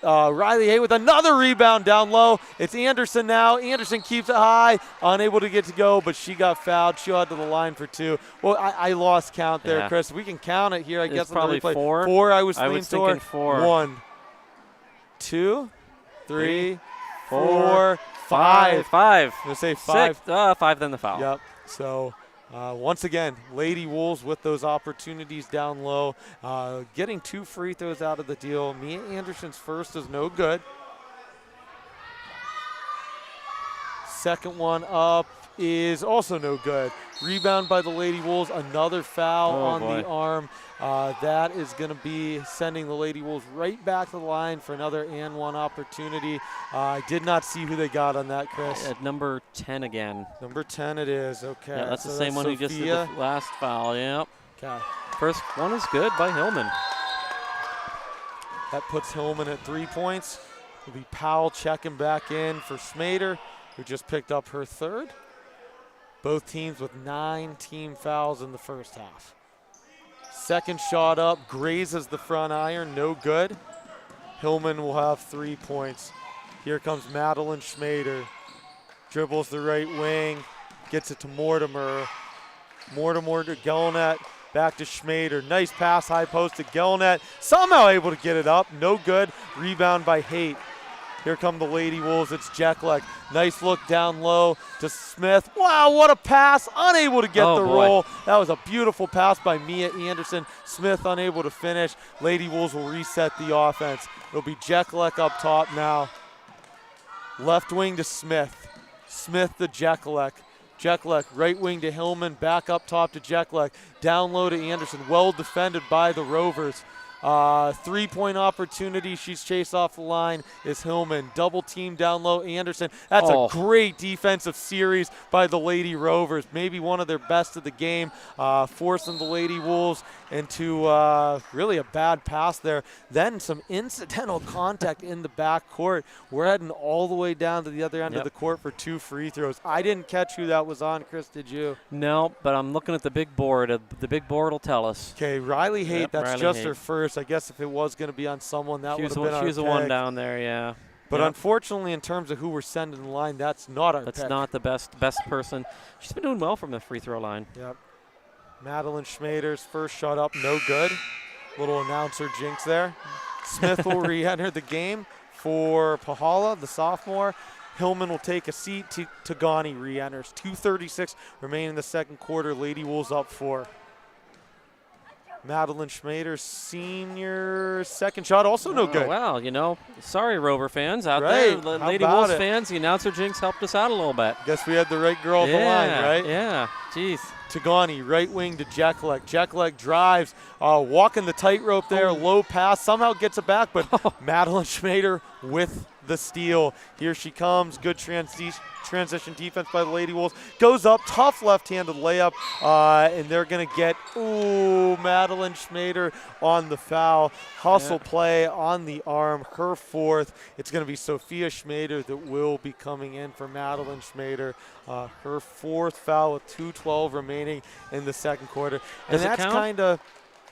Riley Hay with another rebound down low. It's Anderson now. Anderson keeps it high. Unable to get to go, but she got fouled. She'll head to the line for 2. Well, I lost count there, Yeah. Chris. We can count it here, I guess. Probably on the replay. 4. 4, I was thinking toward. 4. 1, 2, 3, 4, 5. 5. I'm going to say 5. 6. 5 then the foul. Yep. So once again, Lady Wolves with those opportunities down low. Getting 2 free throws out of the deal. Mia Anderson's first is no good. Second one up is also no good. Rebound by the Lady Wolves. Another foul on the arm. That is going to be sending the Lady Wolves right back to the line for another and 1 opportunity. I did not see who they got on that, Chris. At number 10 again. Number 10 it is. Okay. Yeah, that's so the same one who just did the last foul. Yep. Okay. First one is good by Hillman. That puts Hillman at 3 points. It'll be Powell checking back in for Schmader, who just picked up her 3rd. Both teams with 9 team fouls in the first half. Second shot up, grazes the front iron, no good. Hillman will have 3 points. Here comes Madeline Schmader. Dribbles the right wing, gets it to Mortimer. Mortimer to Gelnet, back to Schmader. Nice pass, high post to Gelnet. Somehow able to get it up, no good. Rebound by Haight. Here come the Lady Wolves. It's Jeklek. Nice look down low to Smith. Wow, what a pass. Unable to get the roll. That was a beautiful pass by Mia Anderson. Smith unable to finish. Lady Wolves will reset the offense. It'll be Jeklek up top now. Left wing to Smith. Smith to Jeklek. Jeklek, right wing to Hillman. Back up top to Jeklek. Down low to Anderson. Well defended by the Rovers. 3-point opportunity. She's chased off the line is Hillman. Double team down low, Anderson. That's a great defensive series by the Lady Rovers. Maybe one of their best of the game, forcing the Lady Wolves into really a bad pass there. Then some incidental contact in the back court. We're heading all the way down to the other end of the court for 2 free throws. I didn't catch who that was on, Chris, did you? No, but I'm looking at the big board. The big board will tell us. Okay, Riley Haight, that's Riley just Haight. her first. I guess if it was going to be on someone, that would have been our She was the pick. one down there, yeah. But unfortunately, in terms of who we're sending the line, that's not our pick. That's not the best person. She's been doing well from the free throw line. Yep. Madeline Schmader's first shot up, no good. Little announcer jinx there. Smith will re-enter the game for Pahala, the sophomore. Hillman will take a seat. Tagani re-enters. 2:36 remaining in the second quarter. Lady Wolves up 4. Madeline Schmader, senior, second shot, also no good. Well, sorry, Rover fans out Right. there. How Lady about Wolves it? fans, the announcer jinx helped us out a little bit. Guess we had the right girl at the line, right? Yeah, jeez. Tagani, right wing to Jekyllek. Jekyllek drives, walking the tightrope there, low pass, somehow gets it back, but Madeline Schmader with the steal. Here she comes, good transition defense by the Lady Wolves. Goes up, tough left-handed layup, and they're going to get, Madeline Schmader on the foul. Hustle play on the arm, her fourth. It's going to be Sophia Schmader that will be coming in for Madeline Schmader. Her fourth foul with 2:12 remaining in the second quarter. And Does it that's count? kind of,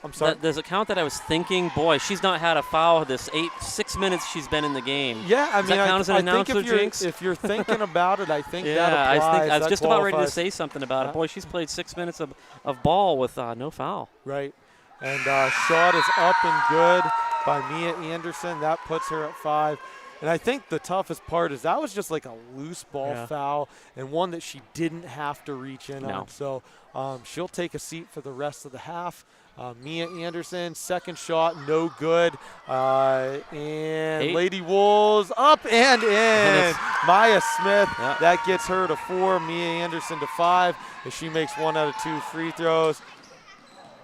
I'm sorry. Does it count that I was thinking, boy, she's not had a foul this 6 minutes she's been in the game? Yeah, I Does mean, that count as an I think announcer if you're, jinx? if you're thinking about it, I think that Yeah, applies. I was That just about ready to qualifies. say something about it. Boy, she's played 6 minutes of ball with no foul. Right. And shot is up and good by Mia Anderson. That puts her at 5. And I think the toughest part is that was just like a loose ball foul and one that she didn't have to reach in on. So she'll take a seat for the rest of the half. Mia Anderson, second shot, no good. And Lady Wolves up and in. Maya Smith, that gets her to 4. Mia Anderson to 5 as she makes 1 out of 2 free throws.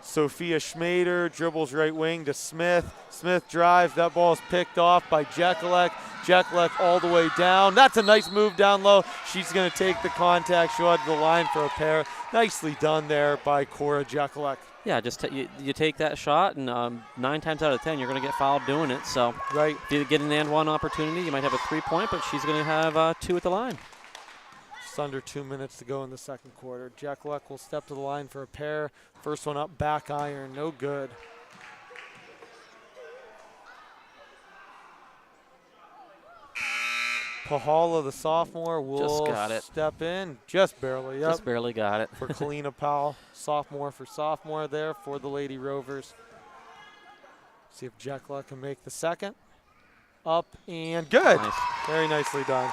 Sophia Schmader dribbles right wing to Smith. Smith drives. That ball is picked off by Jekyllek. Jekyllek all the way down. That's a nice move down low. She's going to take the contact shot to the line for a pair. Nicely done there by Cora Jekyllek. Yeah, just you take that shot, and 9 times out of 10, you're going to get fouled doing it. So right. If you get an and one opportunity, you might have a 3-point, but she's going to have 2 at the line. Just under 2 minutes to go in the second quarter. Jekyllek will step to the line for a pair. First one up, back iron, no good. Pahala, the sophomore, will step in. Just barely, yep. Just barely got it. For Kalina Powell, sophomore there for the Lady Rovers. See if Jekyllek can make the second. Up and good. Nice. Very nicely done.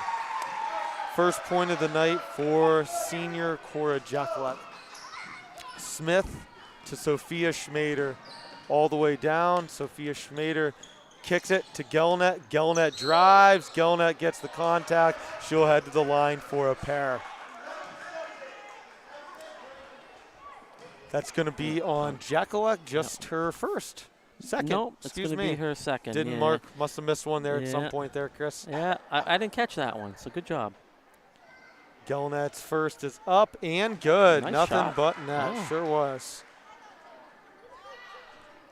First point of the night for senior Cora Jekyllek. Smith to Sophia Schmader. All the way down. Sophia Schmader kicks it to Gelnet. Gelnet drives. Gelnet gets the contact. She'll head to the line for a pair. That's going to be on Jekyllek, just her first. Second. Nope, it's Excuse going to me. be her second. Didn't mark. Must have missed one there at some point there, Chris. Yeah, I didn't catch that one, so good job. Gelnet's first is up and good. Nice Nothing shot. but net. Yeah. Sure was.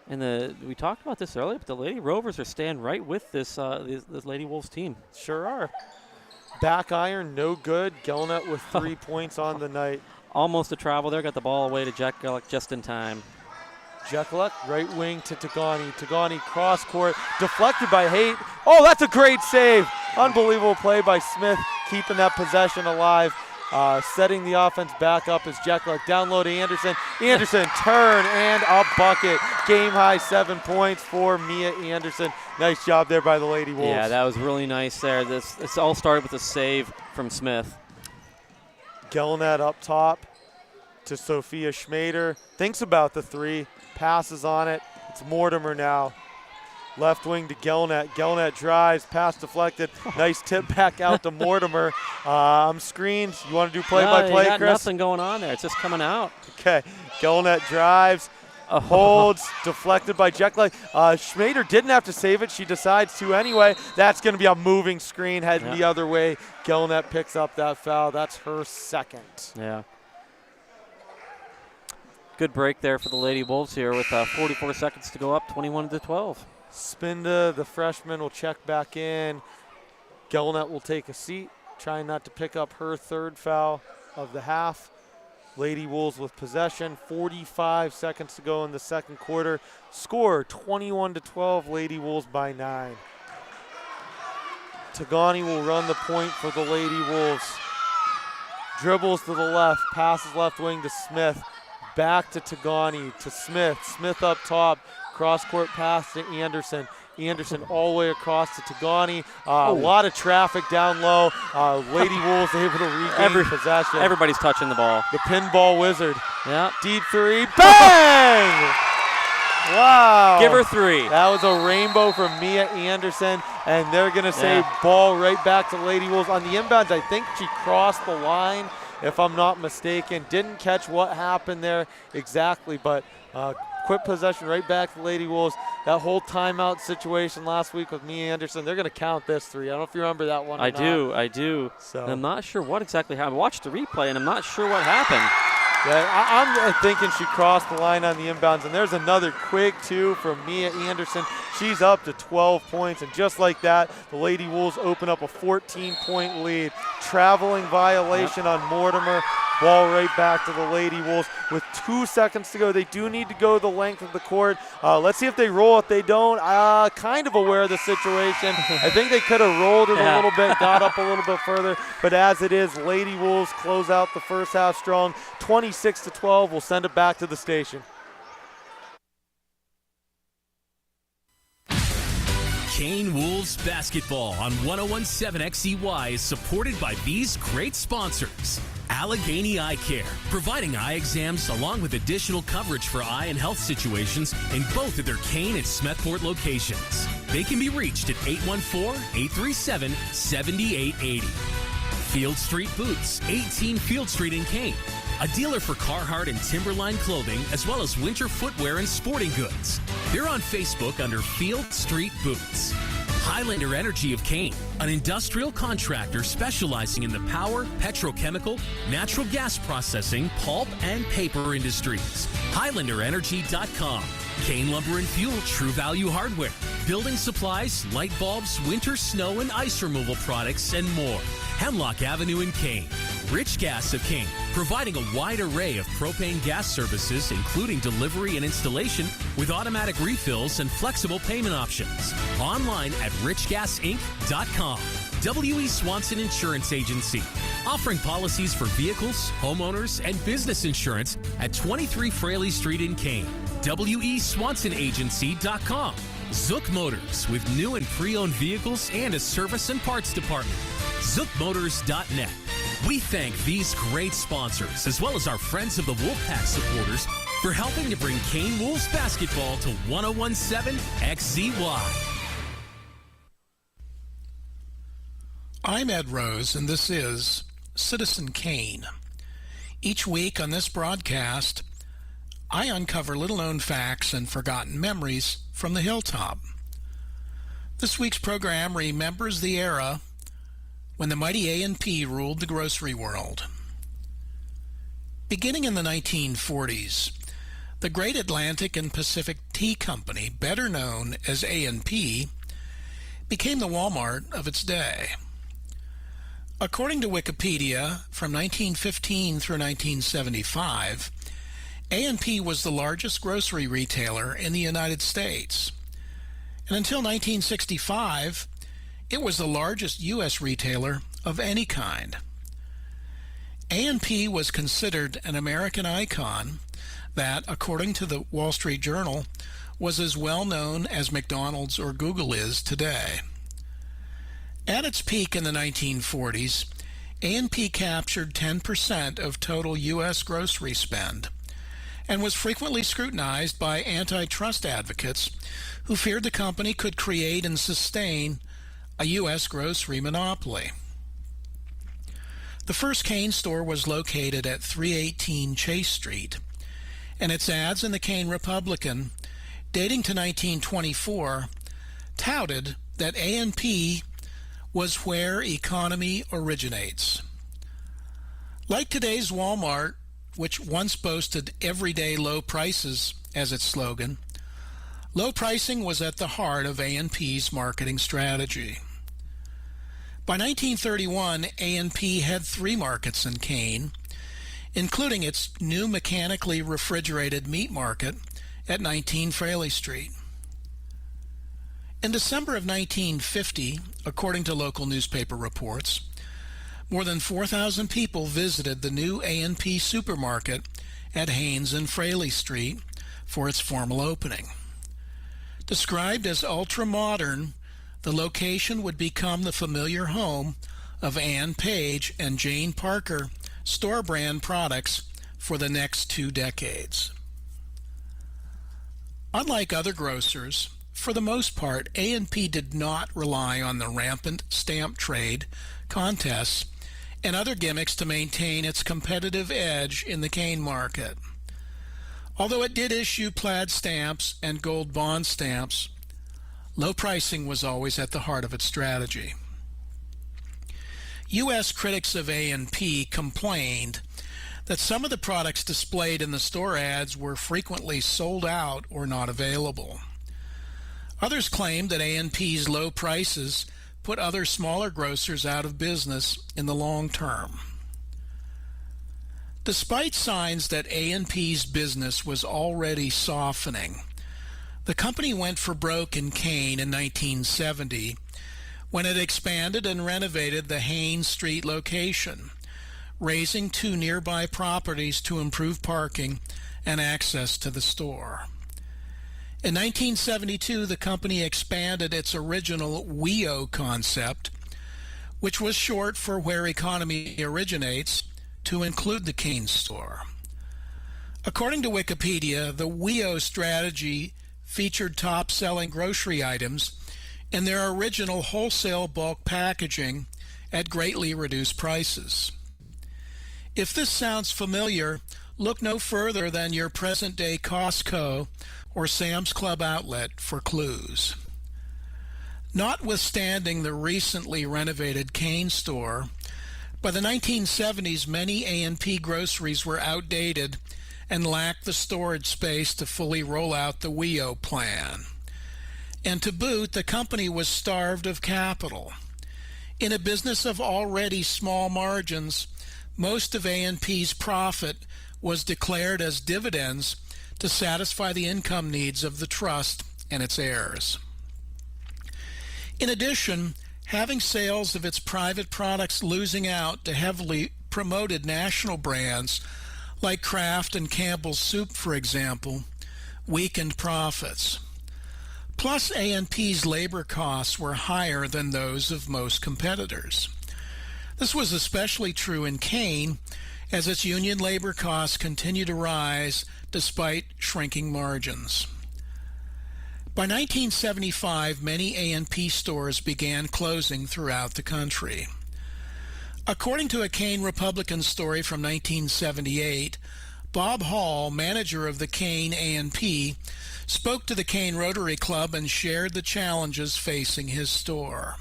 And we talked about this earlier, but the Lady Rovers are staying right with this Lady Wolves team. Sure are. Back iron, no good. Gelnet with 3 points on the night. Almost a travel there. Got the ball away to Jekyllek just in time. Jekyllek, right wing to Tagani. Tagani cross court, deflected by Haight. Oh, that's a great save. Unbelievable play by Smith, keeping that possession alive. Setting the offense back up as Jekyllek down low to Anderson. Anderson, turn and a bucket. Game high 7 points for Mia Anderson. Nice job there by the Lady Wolves. Yeah, that was really nice there. This all started with a save from Smith. Gelnet up top to Sophia Schmader. Thinks about the 3, passes on it. It's Mortimer now. Left wing to Gelnet. Gelnet drives, pass deflected. Nice tip back out to Mortimer. I'm screened. You want to do play-by-play, got Chris? Nothing going on there. It's just coming out. Okay. Gelnet drives, holds, deflected by Jekyllek. Schmader didn't have to save it. She decides to anyway. That's going to be a moving screen heading the other way. Gelnet picks up that foul. That's her second. Yeah. Good break there for the Lady Wolves here with 44 seconds to go up, 21-12. Spinda, the freshman, will check back in. Gelnet will take a seat, trying not to pick up her 3rd foul of the half. Lady Wolves with possession, 45 seconds to go in the second quarter. Score 21-12, Lady Wolves by 9. Tagani will run the point for the Lady Wolves. Dribbles to the left, passes left wing to Smith. Back to Tagani, to Smith. Smith up top. Cross-court pass to Anderson. Anderson all the way across to Tagani. A lot of traffic down low. Lady Wolves able to regain possession. Everybody's touching the ball. The pinball wizard. Yeah. Deep 3. Bang! Wow. Give her 3. That was a rainbow from Mia Anderson, and they're going to say ball right back to Lady Wolves. On the inbounds, I think she crossed the line, if I'm not mistaken. Didn't catch what happened there exactly, but quick possession right back to Lady Wolves. That whole timeout situation last week with Mia Anderson, they're going to count this 3. I don't know if you remember that one or not. I do. So. I'm not sure what exactly happened. I watched the replay, and I'm not sure what happened. Yeah, I'm thinking she crossed the line on the inbounds, and there's another quick 2 from Mia Anderson. She's up to 12 points, and just like that, the Lady Wolves open up a 14-point lead. Traveling violation on Mortimer. Ball right back to the Lady Wolves with 2 seconds to go. They do need to go the length of the court. Let's see if they roll. If they don't, kind of aware of the situation. I think they could have rolled it a little bit, got up a little bit further. But as it is, Lady Wolves close out the first half strong. 26-12. We'll send it back to the station. Kane Wolves basketball on 1017 XEY is supported by these great sponsors. Allegheny Eye Care, providing eye exams along with additional coverage for eye and health situations in both of their Kane and Smethport locations. They can be reached at 814-837-7880. Field Street Boots, 18 Field Street in Kane. A dealer for Carhartt and Timberline clothing, as well as winter footwear and sporting goods. They're on Facebook under Field Street Boots. Highlander Energy of Kane, an industrial contractor specializing in the power, petrochemical, natural gas processing, pulp, and paper industries. HighlanderEnergy.com. Kane Lumber and Fuel, True Value Hardware. Building supplies, light bulbs, winter snow and ice removal products, and more. Hemlock Avenue in Kane. Rich Gas of Kane, providing a wide array of propane gas services, including delivery and installation with automatic refills and flexible payment options. Online at richgasinc.com. W.E. Swanson Insurance Agency, offering policies for vehicles, homeowners, and business insurance at 23 Fraley Street in Kane. WeSwansonAgency.com. Zook Motors, with new and pre-owned vehicles and a service and parts department. ZookMotors.net. We thank these great sponsors, as well as our Friends of the Wolfpack supporters, for helping to bring Kane Wolves basketball to 1017 XZY. I'm Ed Rose, and this is Citizen Kane. Each week on this broadcast, I uncover little-known facts and forgotten memories from the hilltop. This week's program remembers the era when the mighty A&P ruled the grocery world. Beginning in the 1940s, the Great Atlantic and Pacific Tea Company, better known as A&P, became the Walmart of its day. According to Wikipedia, from 1915 through 1975, A&P was the largest grocery retailer in the United States. And until 1965, it was the largest U.S. retailer of any kind. A&P was considered an American icon that, according to the Wall Street Journal, was as well known as McDonald's or Google is today. At its peak in the 1940s, A&P captured 10% of total U.S. grocery spend and was frequently scrutinized by antitrust advocates who feared the company could create and sustain a U.S. grocery monopoly. The first Kane store was located at 318 Chase Street, and its ads in the Kane Republican, dating to 1924, touted that A&P was where economy originates. Like today's Walmart, which once boasted everyday low prices as its slogan, low pricing was at the heart of A&P's marketing strategy. By 1931, A&P had 3 markets in Kane, including its new mechanically refrigerated meat market at 19 Fraley Street. In December of 1950, according to local newspaper reports, more than 4,000 people visited the new A&P supermarket at Haynes and Fraley Street for its formal opening. Described as ultra-modern, the location would become the familiar home of Ann Page and Jane Parker store brand products for the next 2 decades. Unlike other grocers, for the most part, A&P did not rely on the rampant stamp trade, contests, and other gimmicks to maintain its competitive edge in the cane market. Although it did issue plaid stamps and gold bond stamps, low pricing was always at the heart of its strategy. U.S. critics of A&P complained that some of the products displayed in the store ads were frequently sold out or not available. Others claimed that A&P's low prices put other smaller grocers out of business in the long term. Despite signs that A&P's business was already softening, the company went for broke in Kane in 1970 when it expanded and renovated the Haynes Street location, razing 2 nearby properties to improve parking and access to the store. In 1972, the company expanded its original WEO concept, which was short for Where Economy Originates, to include the Kane store. According to Wikipedia, the WEO strategy featured top-selling grocery items in their original wholesale bulk packaging at greatly reduced prices. If this sounds familiar, look no further than your present-day Costco or Sam's Club outlet for clues. Notwithstanding the recently renovated Kane store, by the 1970s many A&P groceries were outdated and lacked the storage space to fully roll out the WEO plan. And to boot, the company was starved of capital. In a business of already small margins, most of A&P's profit was declared as dividends to satisfy the income needs of the trust and its heirs. In addition, having sales of its private products losing out to heavily promoted national brands like Kraft and Campbell's Soup, for example, weakened profits. Plus, A&P's labor costs were higher than those of most competitors. This was especially true in Kane, as its union labor costs continued to rise despite shrinking margins. By 1975, many A&P stores began closing throughout the country. According to a Kane Republican story from 1978, Bob Hall, manager of the Kane A&P, spoke to the Kane Rotary Club and shared the challenges facing his store.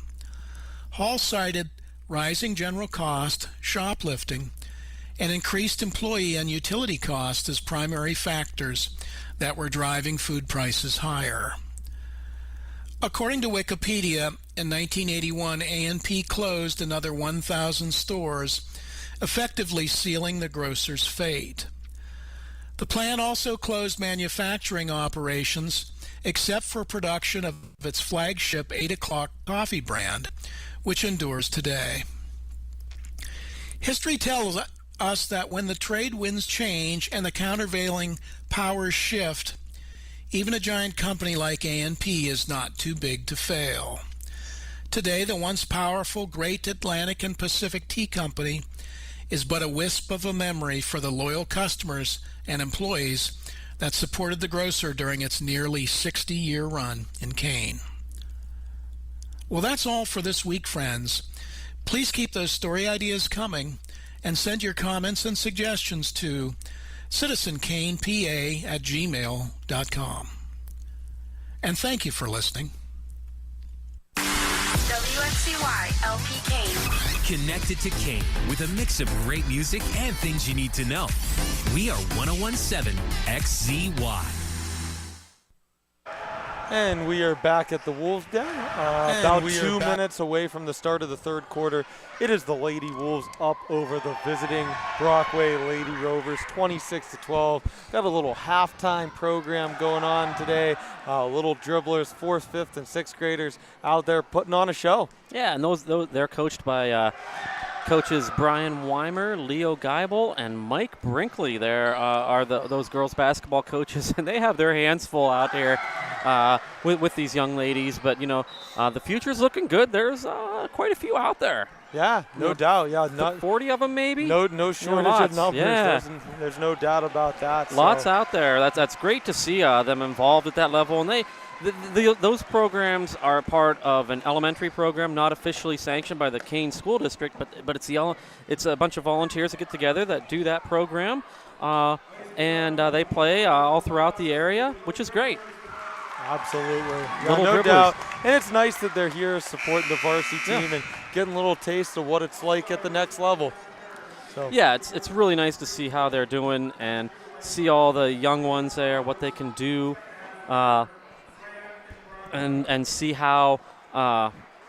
Hall cited rising general cost, shoplifting, and increased employee and utility costs as primary factors that were driving food prices higher. According to Wikipedia, in 1981, A&P closed another 1,000 stores, effectively sealing the grocer's fate. The plan also closed manufacturing operations except for production of its flagship 8 O'Clock coffee brand, which endures today. History tells us that when the trade winds change and the countervailing powers shift, even a giant company like A&P is not too big to fail. Today, the once powerful Great Atlantic and Pacific Tea Company is but a wisp of a memory for the loyal customers and employees that supported the grocer during its nearly 60-year run in Kane. Well, that's all for this week, friends. Please keep those story ideas coming and send your comments and suggestions to citizenkanepa@gmail.com. And thank you for listening. WXCY LP Kane. Connected to Kane with a mix of great music and things you need to know. We are 1017 XZY. And we are back at the Wolves Den, about 2 minutes away from the start of the third quarter. It is the Lady Wolves up over the visiting Brockway Lady Rovers, 26-12. Got a little halftime program going on today. Little dribblers, 4th, 5th, and 6th graders out there putting on a show. Yeah, and those they're coached by coaches Brian Weimer, Leo Geibel, and Mike Brinkley. There are those girls basketball coaches, and they have their hands full out here with these young ladies. But, the future's looking good. There's quite a few out there. Yeah, no doubt. Yeah, 40 of them maybe? No shortage lots. of numbers. Yeah. There's no doubt about that. Lots so. out there. That's great to see them involved at that level. And those programs are part of an elementary program, not officially sanctioned by the Kane School District, but it's a bunch of volunteers that get together that do that program, and they play all throughout the area, which is great. Absolutely. Yeah, Little no dribblers. doubt. And it's nice that they're here supporting the varsity team and getting a little taste of what it's like at the next level. So. Yeah, it's really nice to see how they're doing and see all the young ones there, what they can do, and see how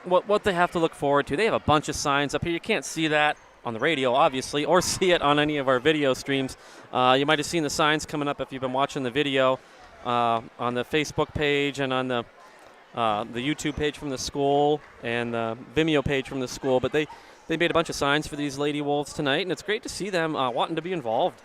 what they have to look forward to. They have a bunch of signs up here. You can't see that on the radio, obviously, or see it on any of our video streams. You might have seen the signs coming up if you've been watching the video on the Facebook page and on the YouTube page from the school and the Vimeo page from the school. But they made a bunch of signs for these Lady Wolves tonight, and it's great to see them wanting to be involved.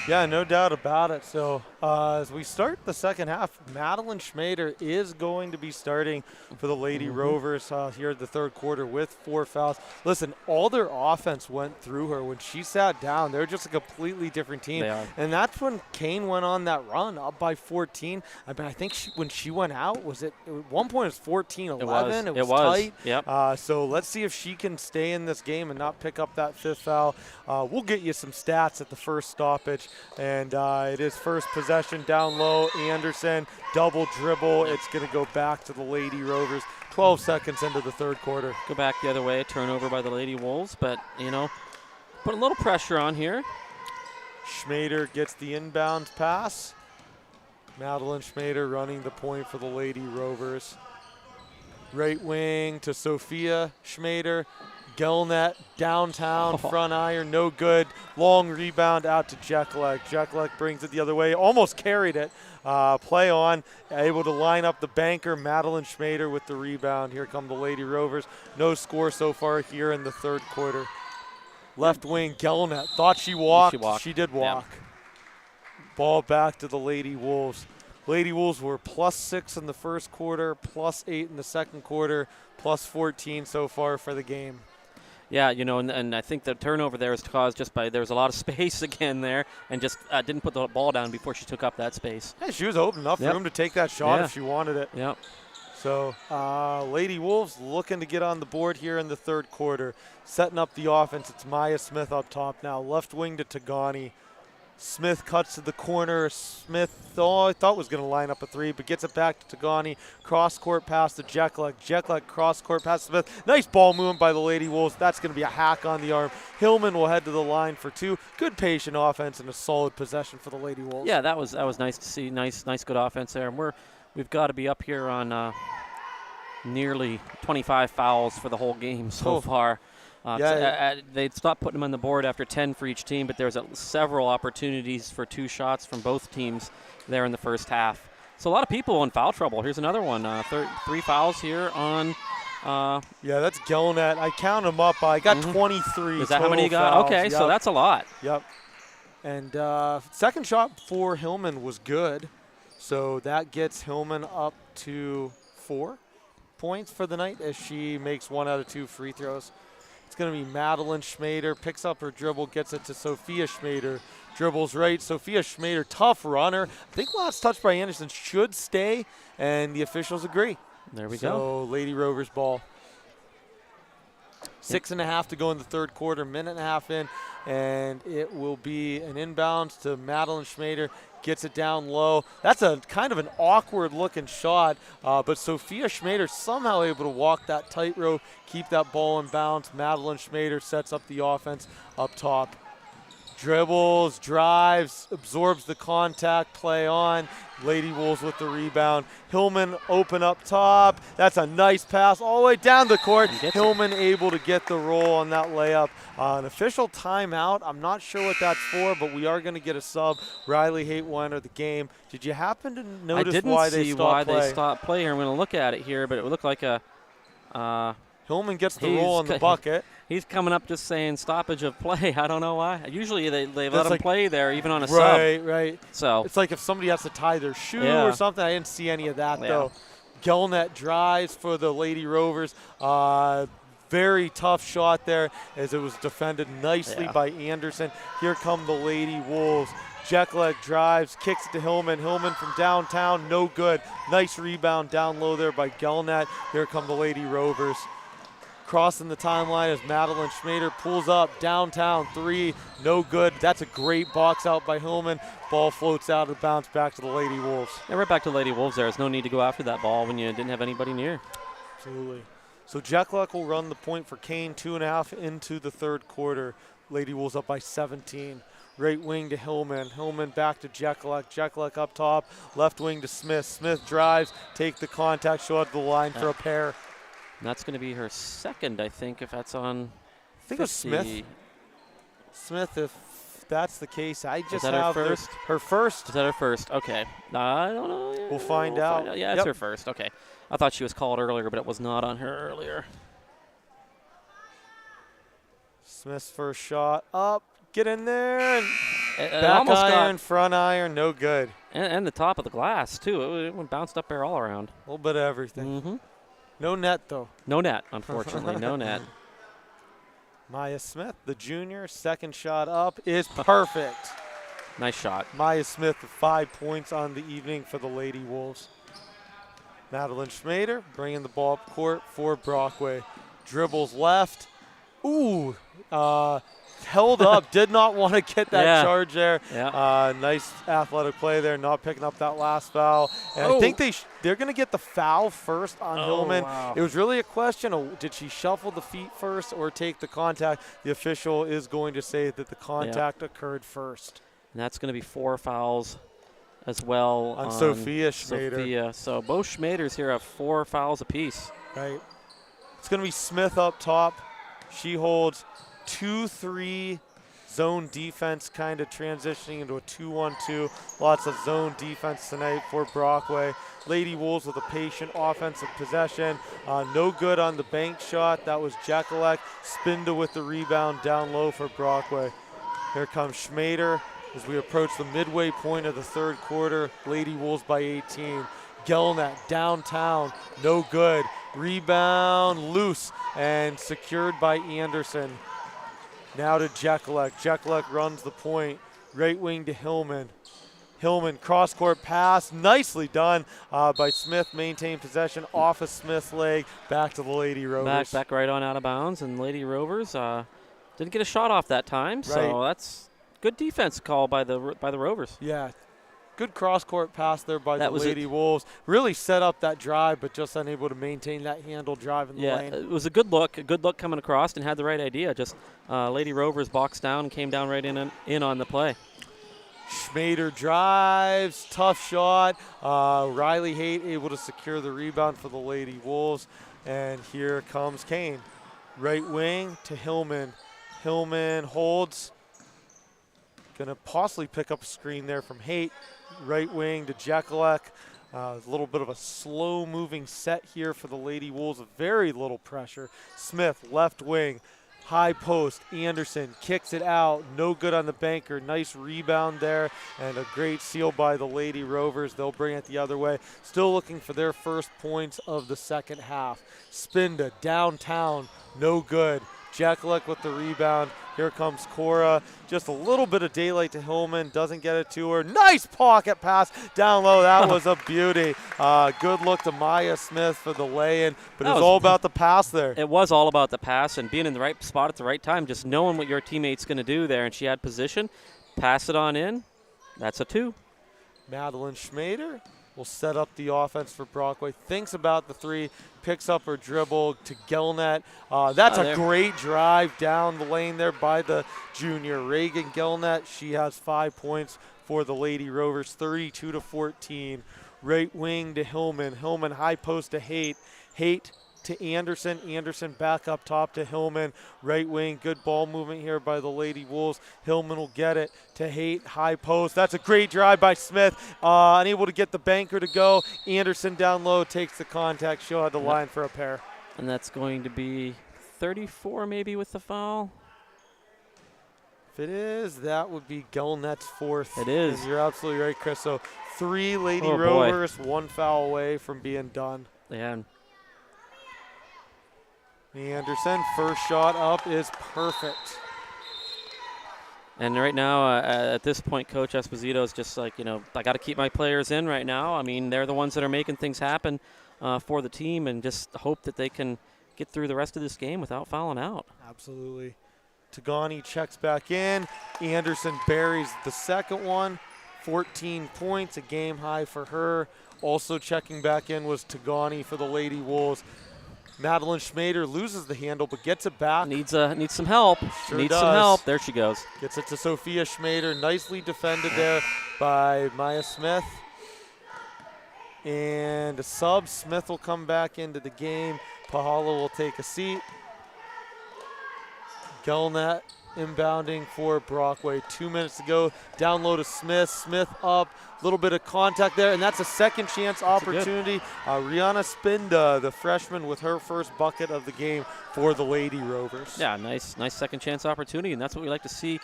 Yeah, no doubt about it. So as we start the second half, Madeline Schmader is going to be starting for the Lady Rovers here at the third quarter with 4 fouls. Listen, all their offense went through her. When she sat down, they're just a completely different team. They are. And that's when Kane went on that run up by 14. I think when she went out, at one point it was 14-11. It was tight. Yep. So let's see if she can stay in this game and not pick up that 5th foul. We'll get you some stats at the first stoppage. And it is first possession down low. Anderson, double dribble. It's going to go back to the Lady Rovers. 12 seconds into the third quarter. Go back the other way, turnover by the Lady Wolves, but, put a little pressure on here. Schmader gets the inbound pass. Madeline Schmader running the point for the Lady Rovers. Right wing to Sophia Schmader. Gelnet downtown, front iron, no good. Long rebound out to Jeklek. Jeklek brings it the other way, almost carried it. Play on, able to line up the banker, Madeline Schmader with the rebound. Here come the Lady Rovers. No score so far here in the third quarter. Left wing, Gelnet. Thought she walked. She did walk. Yeah. Ball back to the Lady Wolves. Lady Wolves were +6 in the first quarter, +8 in the second quarter, +14 so far for the game. Yeah, and I think the turnover there is caused just by there was a lot of space again there and just didn't put the ball down before she took up that space. Yeah, she was open enough room to take that shot if she wanted it. Yep. So Lady Wolves looking to get on the board here in the third quarter. Setting up the offense, it's Maya Smith up top now. Left wing to Tagani. Smith cuts to the corner. Smith, I thought was going to line up a 3, but gets it back to Tagani. Cross-court pass to Jeklek. Jeklek cross-court pass to Smith. Nice ball movement by the Lady Wolves. That's going to be a hack on the arm. Hillman will head to the line for 2. Good patient offense and a solid possession for the Lady Wolves. Yeah, that was nice to see. Nice good offense there. And we've got to be up here on nearly 25 fouls for the whole game so far. They'd stopped putting them on the board after 10 for each team, but there was several opportunities for 2 shots from both teams there in the first half. So a lot of people in foul trouble. Here's another one. 3 fouls here on. That's Gelnet. I count them up. I got 23. Is that how many you got? Fouls. Okay, yep. So that's a lot. Yep. And second shot for Hillman was good. So that gets Hillman up to 4 points for the night as she makes 1 out of 2 free throws. It's going to be Madeline Schmader, picks up her dribble, gets it to Sophia Schmader. Dribbles right. Sophia Schmader, tough runner. I think last touch by Anderson should stay, and the officials agree. There we go. So Lady Rovers ball. 6.5 to go in the third quarter, minute and a half in, and it will be an inbound to Madeline Schmader. Gets it down low. That's a kind of an awkward looking shot, but Sophia Schmader somehow able to walk that tightrope, keep that ball in bounds. Madeline Schmader sets up the offense up top. Dribbles, drives, absorbs the contact, play on. Lady Wolves with the rebound. Hillman open up top. That's a nice pass all the way down the court. Hillman able to get the roll on that layup. An official timeout. I'm not sure what that's for, but we are going to get a sub. Riley Haight will enter the game. Did you happen to notice why they stopped play? They stopped play here. I'm going to look at it here, but it would look like a Hillman gets the roll on the bucket. He's coming up just saying stoppage of play. I don't know why. Usually they let him like, play there, even on a sub. Right. So it's like if somebody has to tie their shoe or something. I didn't see any of that, though. Gelnet drives for the Lady Rovers. Very tough shot there as it was defended nicely by Anderson. Here come the Lady Wolves. Jekyll drives, kicks it to Hillman. Hillman from downtown, no good. Nice rebound down low there by Gelnet. Here come the Lady Rovers. Crossing the timeline as Madeline Schmader pulls up, downtown, 3, no good. That's a great box out by Hillman. Ball floats out of bounds back to the Lady Wolves. Yeah, right back to the Lady Wolves there. There's no need to go after that ball when you didn't have anybody near. Absolutely. So Jekyll will run the point for Kane, 2.5 into the third quarter. Lady Wolves up by 17. Right wing to Hillman. Hillman back to Jekyll. Jekyll up top. Left wing to Smith. Smith drives, take the contact, show out to the line for a pair. And that's going to be her second, I think, if that's on. I think it's Smith. Smith, if that's the case, I just have her first. Her first. Is that her first? Okay. I don't know. Yeah, We'll find out. Yeah, it's her first. Okay. I thought she was called earlier, but it was not on her earlier. Smith's first shot up. Get in there. And it back almost iron, front iron, no good. And the top of the glass, too. It went bounced up there all around. A little bit of everything. Mm-hmm. No net, though. No net, unfortunately. No net. Maya Smith, the junior, second shot up is perfect. Nice shot. Maya Smith with 5 points on the evening for the Lady Wolves. Madeline Schmader bringing the ball up court for Brockway. Dribbles left. Ooh, held up. Did not want to get that charge there. Yeah. Nice athletic play there, not picking up that last foul. And I think they're going to get the foul first on Hillman. Wow. It was really a question of did she shuffle the feet first or take the contact? The official is going to say that the contact occurred first. And that's going to be 4 fouls as well on Sophia Schmader. So both Schmaders here have 4 fouls apiece. Right. It's going to be Smith up top. She holds 2-3 zone defense, kind of transitioning into a 2-1-2. Lots of zone defense tonight for Brockway. Lady Wolves with a patient offensive possession. No good on the bank shot. That was Jekyll. Spinda with the rebound down low for Brockway. Here comes Schmader as we approach the midway point of the third quarter. Lady Wolves by 18. Gelnet downtown, no good. Rebound loose and secured by Anderson. Now to Jekyll. Jekyll runs the point. Right wing to Hillman. Hillman cross-court pass, nicely done by Smith. Maintained possession off of Smith's leg. Back to the Lady Rovers. Back right on out of bounds, and Lady Rovers didn't get a shot off that time. So that's good defense call by the Rovers. Yeah. Good cross-court pass there by the Lady Wolves. Really set up that drive, but just unable to maintain that handle drive in the lane. Yeah, it was a good look coming across and had the right idea. Just Lady Rovers boxed down and came down right in on the play. Schmader drives, tough shot. Riley Haight able to secure the rebound for the Lady Wolves. And here comes Kane. Right wing to Hillman. Hillman holds. Going to possibly pick up a screen there from Haight. Right wing to Jekyll. A little bit of a slow-moving set here for the Lady Wolves. Very little pressure. Smith, left wing. High post. Anderson kicks it out. No good on the banker. Nice rebound there. And a great steal by the Lady Rovers. They'll bring it the other way. Still looking for their first points of the second half. Spinda downtown. No good. Jekyll with the rebound. Here comes Cora. Just a little bit of daylight to Hillman. Doesn't get it to her. Nice pocket pass down low. That was a beauty. Good look to Maya Smith for the lay-in. But it was all about the pass there. It was all about the pass and being in the right spot at the right time. Just knowing what your teammate's going to do there. And she had position. Pass it on in. That's a 2. Madeline Schmader will set up the offense for Brockway. Thinks about the 3, picks up her dribble to Gelnet. That's a great drive down the lane there by the junior. Reagan Gelnet, she has 5 points for the Lady Rovers, 32-14. Right wing to Hillman. Hillman high post to Haight. Haight to Anderson. Anderson back up top to Hillman. Right wing, good ball movement here by the Lady Wolves. Hillman will get it to Haight, high post. That's a great drive by Smith. Unable to get the banker to go. Anderson down low takes the contact, show at the line for a pair. And that's going to be 34 maybe with the foul. If it is, that would be Gelnett's fourth. It is. And you're absolutely right, Chris. So 3 Lady Oh, boy. Rovers, 1 foul away from being done. Yeah. Anderson, first shot up is perfect. And right now, at this point, Coach Esposito is just like, I got to keep my players in right now. I mean, they're the ones that are making things happen for the team, and just hope that they can get through the rest of this game without fouling out. Absolutely. Tagani checks back in. Anderson buries the second one. 14 points, a game high for her. Also checking back in was Tagani for the Lady Wolves. Madeline Schmader loses the handle but gets it back. Needs some help. Sure Needs does. some help. There she goes. Gets it to Sophia Schmader. Nicely defended there by Maya Smith. And a sub. Smith will come back into the game. Pahala will take a seat. Gelnett inbounding for Brockway. 2 minutes to go. Down low to Smith. Smith up. A little bit of contact there, and that's a second chance opportunity. Rihanna Spinda, the freshman, with her first bucket of the game for the Lady Rovers. Yeah, nice second chance opportunity, and that's what we like to see.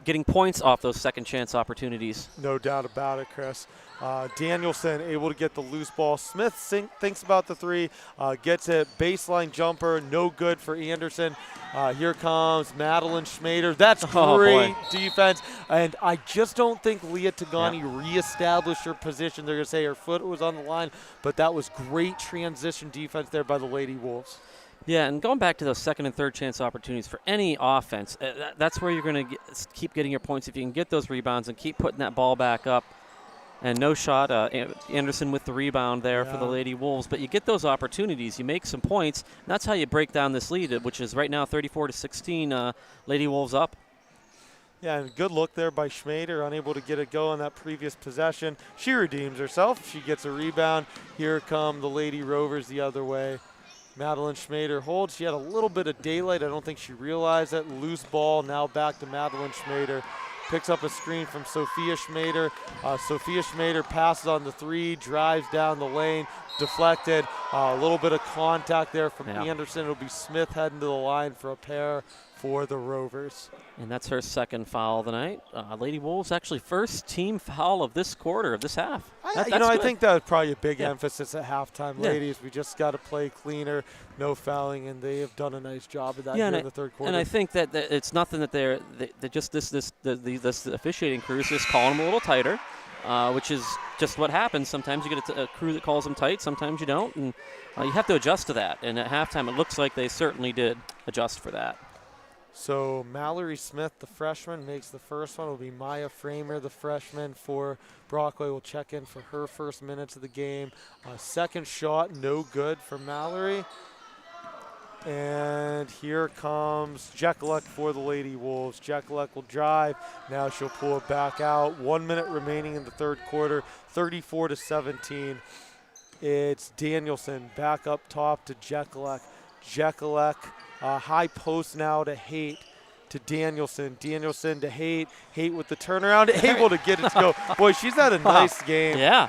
Getting points off those second chance opportunities. No doubt about it, Chris. Danielson able to get the loose ball. Smith thinks about the three, gets it, baseline jumper, no good for Anderson. Here comes Madeline Schmader. That's great defense. And I just don't think Leah Tagani reestablished her position. They're going to say her foot was on the line, but that was great transition defense there by the Lady Wolves. Yeah, and going back to those second and third chance opportunities for any offense, that's where you're going to keep getting your points. If you can get those rebounds and keep putting that ball back up. And no shot, Anderson with the rebound there for the Lady Wolves. But you get those opportunities, you make some points, and that's how you break down this lead, which is right now 34-16, Lady Wolves up. Yeah, and good look there by Schmader, unable to get it go on that previous possession. She redeems herself. She gets a rebound. Here come the Lady Rovers the other way. Madeline Schmader holds. She had a little bit of daylight. I don't think she realized it. Loose ball, now back to Madeline Schmader. Picks up a screen from Sophia Schmader. Sophia Schmader passes on the three, drives down the lane, deflected. A little bit of contact there from Anderson. It'll be Smith heading to the line for a pair for the Rovers. And that's her second foul of the night. Lady Wolves actually first team foul of this quarter, of this half. I think that was probably a big emphasis at halftime, ladies. We just got to play cleaner, no fouling, and they have done a nice job of that here in the third quarter. And I think that it's nothing that they're just this officiating crew is just calling them a little tighter, which is just what happens. Sometimes you get a crew that calls them tight, sometimes you don't, and you have to adjust to that. And at halftime, it looks like they certainly did adjust for that. So Mallory Smith, the freshman, makes the first one. It'll be Maya Framer, the freshman, for Brockway. Will check in for her first minutes of the game. Second shot, no good for Mallory. And here comes Jekyllek for the Lady Wolves. Jekyllek will drive. Now she'll pull it back out. 1 minute remaining in the third quarter, 34-17. It's Danielson back up top to Jekyllek. Jekyllek. High post now to Haight, to Danielson. Danielson to Haight. Haight with the turnaround, able to get it to go. Boy, she's had a nice game. Yeah.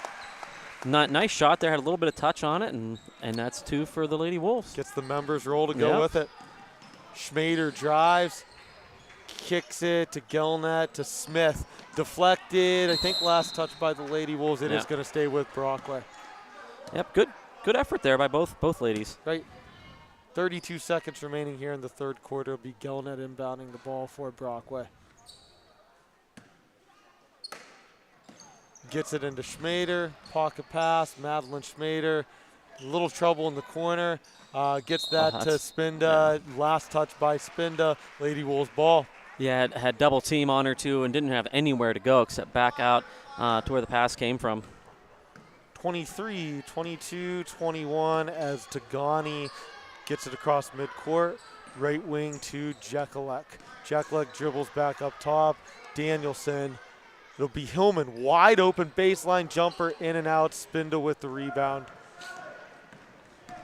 Nice shot there. Had a little bit of touch on it, and that's two for the Lady Wolves. Gets the members roll to go with it. Schmader drives, kicks it to Gelnett, to Smith. Deflected, I think last touch by the Lady Wolves. It is going to stay with Brockway. Yep, good effort there by both ladies. Right. 32 seconds remaining here in the third quarter. It'll be Gelnett inbounding the ball for Brockway. Gets it into Schmader. Pocket pass. Madeline Schmader. A little trouble in the corner. Gets that to Spinda. Yeah. Last touch by Spinda. Lady Wolves ball. Yeah, had double team on her too and didn't have anywhere to go except back out to where the pass came from. 23, 22, 21 as Tagani gets it across midcourt, right wing to Jekyllek. Jekyllek dribbles back up top. Danielson. It'll be Hillman, wide open baseline jumper, in and out. Spindle with the rebound.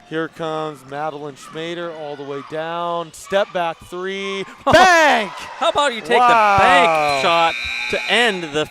Here comes Madeline Schmader all the way down. Step back three. Bank! How about you take the bank shot to end the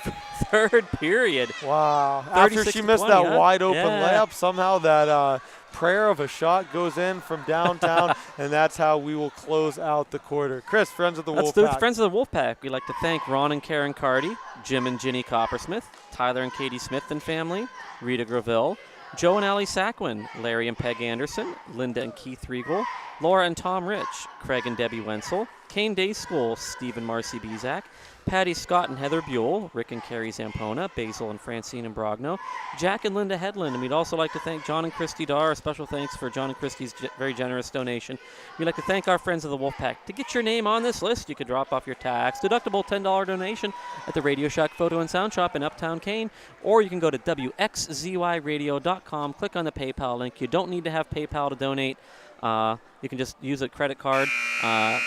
third period. Wow. After she 36-20, missed that huh? wide open Yeah. layup, somehow that prayer of a shot goes in from downtown, and that's how we will close out the quarter. Chris, friends of the Let's do Wolfpack. Friends of the Wolfpack. We'd like to thank Ron and Karen Cardy, Jim and Ginny Coppersmith, Tyler and Katie Smith and family, Rita Graville, Joe and Allie Sackwin, Larry and Peg Anderson, Linda and Keith Riegel, Laura and Tom Rich, Craig and Debbie Wenzel, Kane Day School, Steve and Marcy Bezak, Patty Scott and Heather Buell, Rick and Carrie Zampona, Basil and Francine and Brogno, Jack and Linda Headland. And we'd also like to thank John and Christy Dar. A special thanks for John and Christy's very generous donation. We'd like to thank our friends of the Wolfpack. To get your name on this list, you could drop off your tax-deductible $10 donation at the Radio Shack Photo and Sound Shop in Uptown Kane, or you can go to WXZYradio.com, click on the PayPal link. You don't need to have PayPal to donate. You can just use a credit card.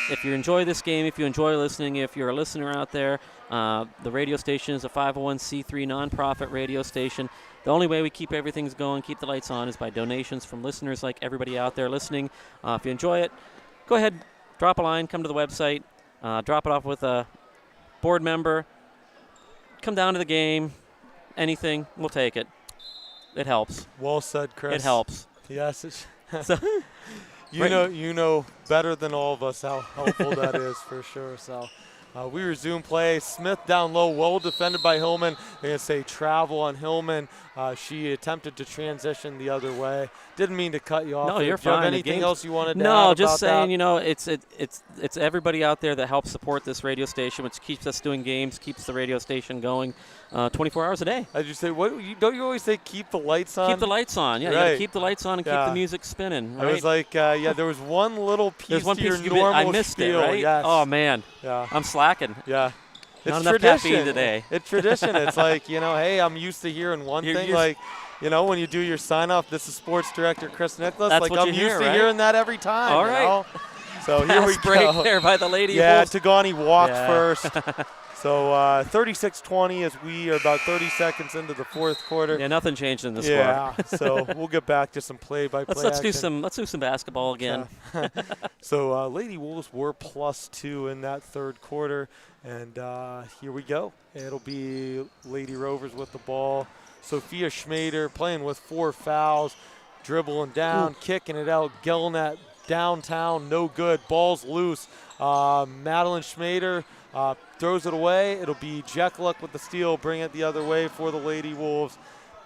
If you enjoy this game, if you enjoy listening, if you're a listener out there, the radio station is a 501c3 nonprofit radio station. The only way we keep everything going, keep the lights on, is by donations from listeners like everybody out there listening. If you enjoy it, go ahead, drop a line, come to the website, drop it off with a board member, come down to the game, anything, we'll take it. It helps. Well said, Chris. It helps. Yes. So, You know better than all of us how helpful that is for sure. So we resume play. Smith down low, well defended by Hillman. They're going to say travel on Hillman. She attempted to transition the other way. Didn't mean to cut you off. No, there. you're Do you have fine. The anything game's- else you wanted to add No, about just saying, that? you know, it's everybody out there that helps support this radio station, which keeps us doing games, keeps the radio station going 24 hours a day. As you say, don't you always say keep the lights on? Keep the lights on. Yeah, you gotta Right. keep the lights on and keep Yeah. the music spinning. Right? I was like, there was one little piece There's one to your piece normal I missed spiel. it, right? Yes. Oh man, Yeah. I'm slacking. Yeah. Not It's enough tradition caffeine today. It's tradition. It's like, hey, I'm used to hearing one You're thing. used- Like, when you do your sign off, this is sports director Chris Nicholas. That's like, what I'm you used hear, to right? hearing that every time. All you right. know? So here we Fast break go. there by the Lady Yeah, Wolves. Tagani walked Yeah. first. So 36-20 as we are about 30 seconds into the fourth quarter. Yeah, nothing changed in the score. Yeah, so we'll get back to some play-by-play Let's do action. some basketball again. So Lady Wolves were +2 in that third quarter, and here we go. It'll be Lady Rovers with the ball. Sophia Schmader playing with 4 fouls, dribbling down, kicking it out. Gelnet downtown, no good. Ball's loose. Madeline Schmader throws it away. It'll be Jekylluk with the steal, bring it the other way for the Lady Wolves.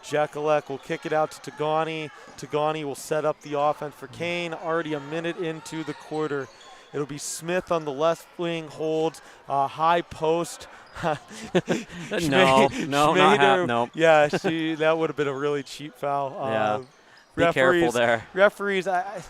Jekylluk will kick it out to Tagani. Tagani will set up the offense for Kane. Already a minute into the quarter. It'll be Smith on the left wing, holds high post. No, Schmader, no. Yeah, that would have been a really cheap foul. Yeah. Be careful there. Referees,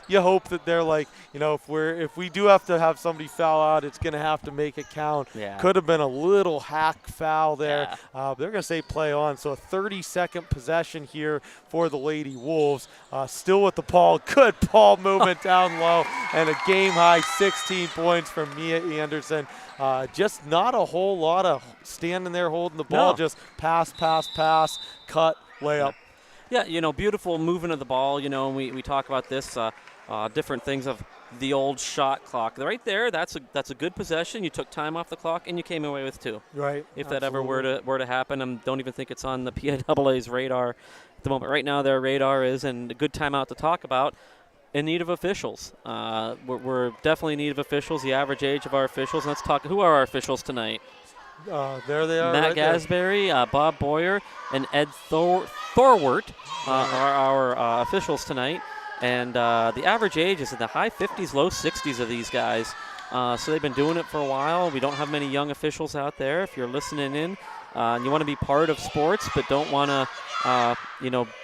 you hope that they're like, if we do have to have somebody foul out, it's going to have to make it count. Yeah. Could have been a little hack foul there. Yeah. They're going to say play on. So a 30-second possession here for the Lady Wolves. Still with the ball. Good ball movement down low. And a game-high 16 points from Mia Anderson. Just not a whole lot of standing there holding the ball. No. Just pass, cut, layup. Yeah, beautiful movement of the ball, and we talk about this, different things of the old shot clock. Right there, that's a good possession. You took time off the clock, and you came away with 2. Right. If that ever were to happen, I don't even think it's on the PIAA's radar at the moment. Right now, their radar is, and a good timeout to talk about, in need of officials. We're definitely in need of officials, the average age of our officials. Let's talk, who are our officials tonight? There they are. Matt right there. Gasberry, Bob Boyer, and Ed Thorwart are our officials tonight. And the average age is in the high 50s, low 60s of these guys. So they've been doing it for a while. We don't have many young officials out there. If you're listening in and you want to be part of sports but don't want to,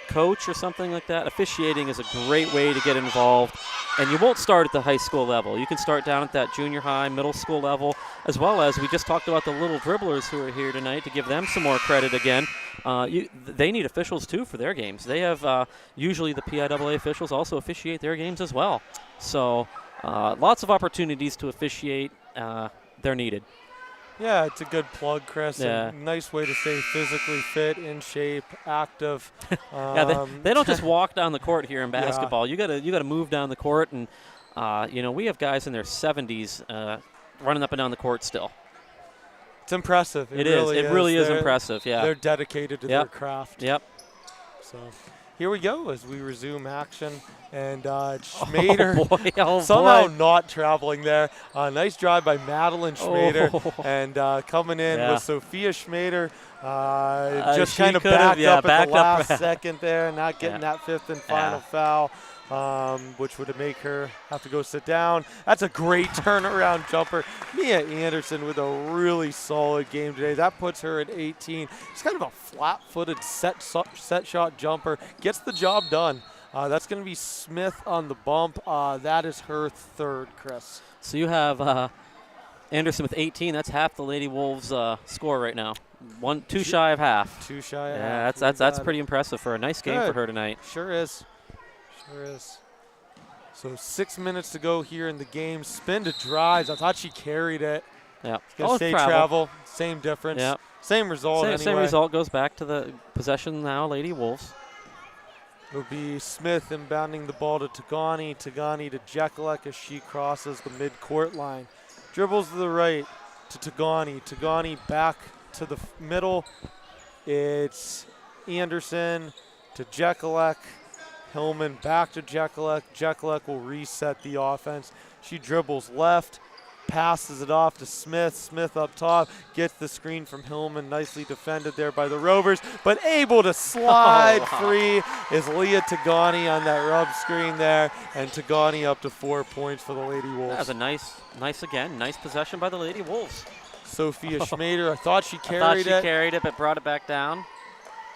coach or something like that, officiating is a great way to get involved. And you won't start at the high school level. You can start down at that junior high, middle school level, as well as we just talked about the little dribblers who are here tonight to give them some more credit again. They need officials, too, for their games. They have usually the PIAA officials also officiate their games as well. So lots of opportunities to officiate. They're needed. Yeah, it's a good plug, Chris. Yeah. A nice way to stay physically fit, in shape, active. Yeah, they don't just walk down the court here in Yeah. basketball. You gotta move down the court, and we have guys in their 70s running up and down the court still. It's impressive. It is. It really is They're- impressive. Yeah. They're dedicated to their Yep. craft. Yep. So here we go as we resume action. And Schmader Oh somehow boy. not traveling there. Nice drive by Madeline Schmader. Oh. And coming in Yeah. was Sophia Schmader. Just she kind of could've, backed yeah, up at backed the up. last second there, not getting Yeah. that fifth and final Yeah. foul, which would make her have to go sit down. That's a great turnaround jumper. Mia Anderson with a really solid game today. That puts her at 18. It's kind of a flat-footed set shot jumper. Gets the job done. That's going to be Smith on the bump. That is her third, Chris. So you have Anderson with 18. That's half the Lady Wolves score right now. Two shy of half. Too shy. of Yeah, half. that's pretty impressive for a nice game for Good. her tonight. Sure is. Sure is. So 6 minutes to go here in the game. Spin to drives. I thought she carried it. Yeah. Gonna say travel. Same difference. Yeah. Same result anyway. Same result goes back to the possession now, Lady Wolves. It'll be Smith inbounding the ball to Tagani. Tagani to Jekyllek as she crosses the mid-court line. Dribbles to the right to Tagani. Tagani back to the middle. It's Anderson to Jekyllek. Hillman back to Jekyllek. Jekyllek will reset the offense. She dribbles left, passes it off to Smith. Smith up top, gets the screen from Hillman. Nicely defended there by the Rovers, but able to slide free is Leah Tagani on that rub screen there, and Tagani up to 4 points for the Lady Wolves. That was a nice possession by the Lady Wolves. Sophia Schmader, I thought she I carried thought she it. carried it, but brought it back down.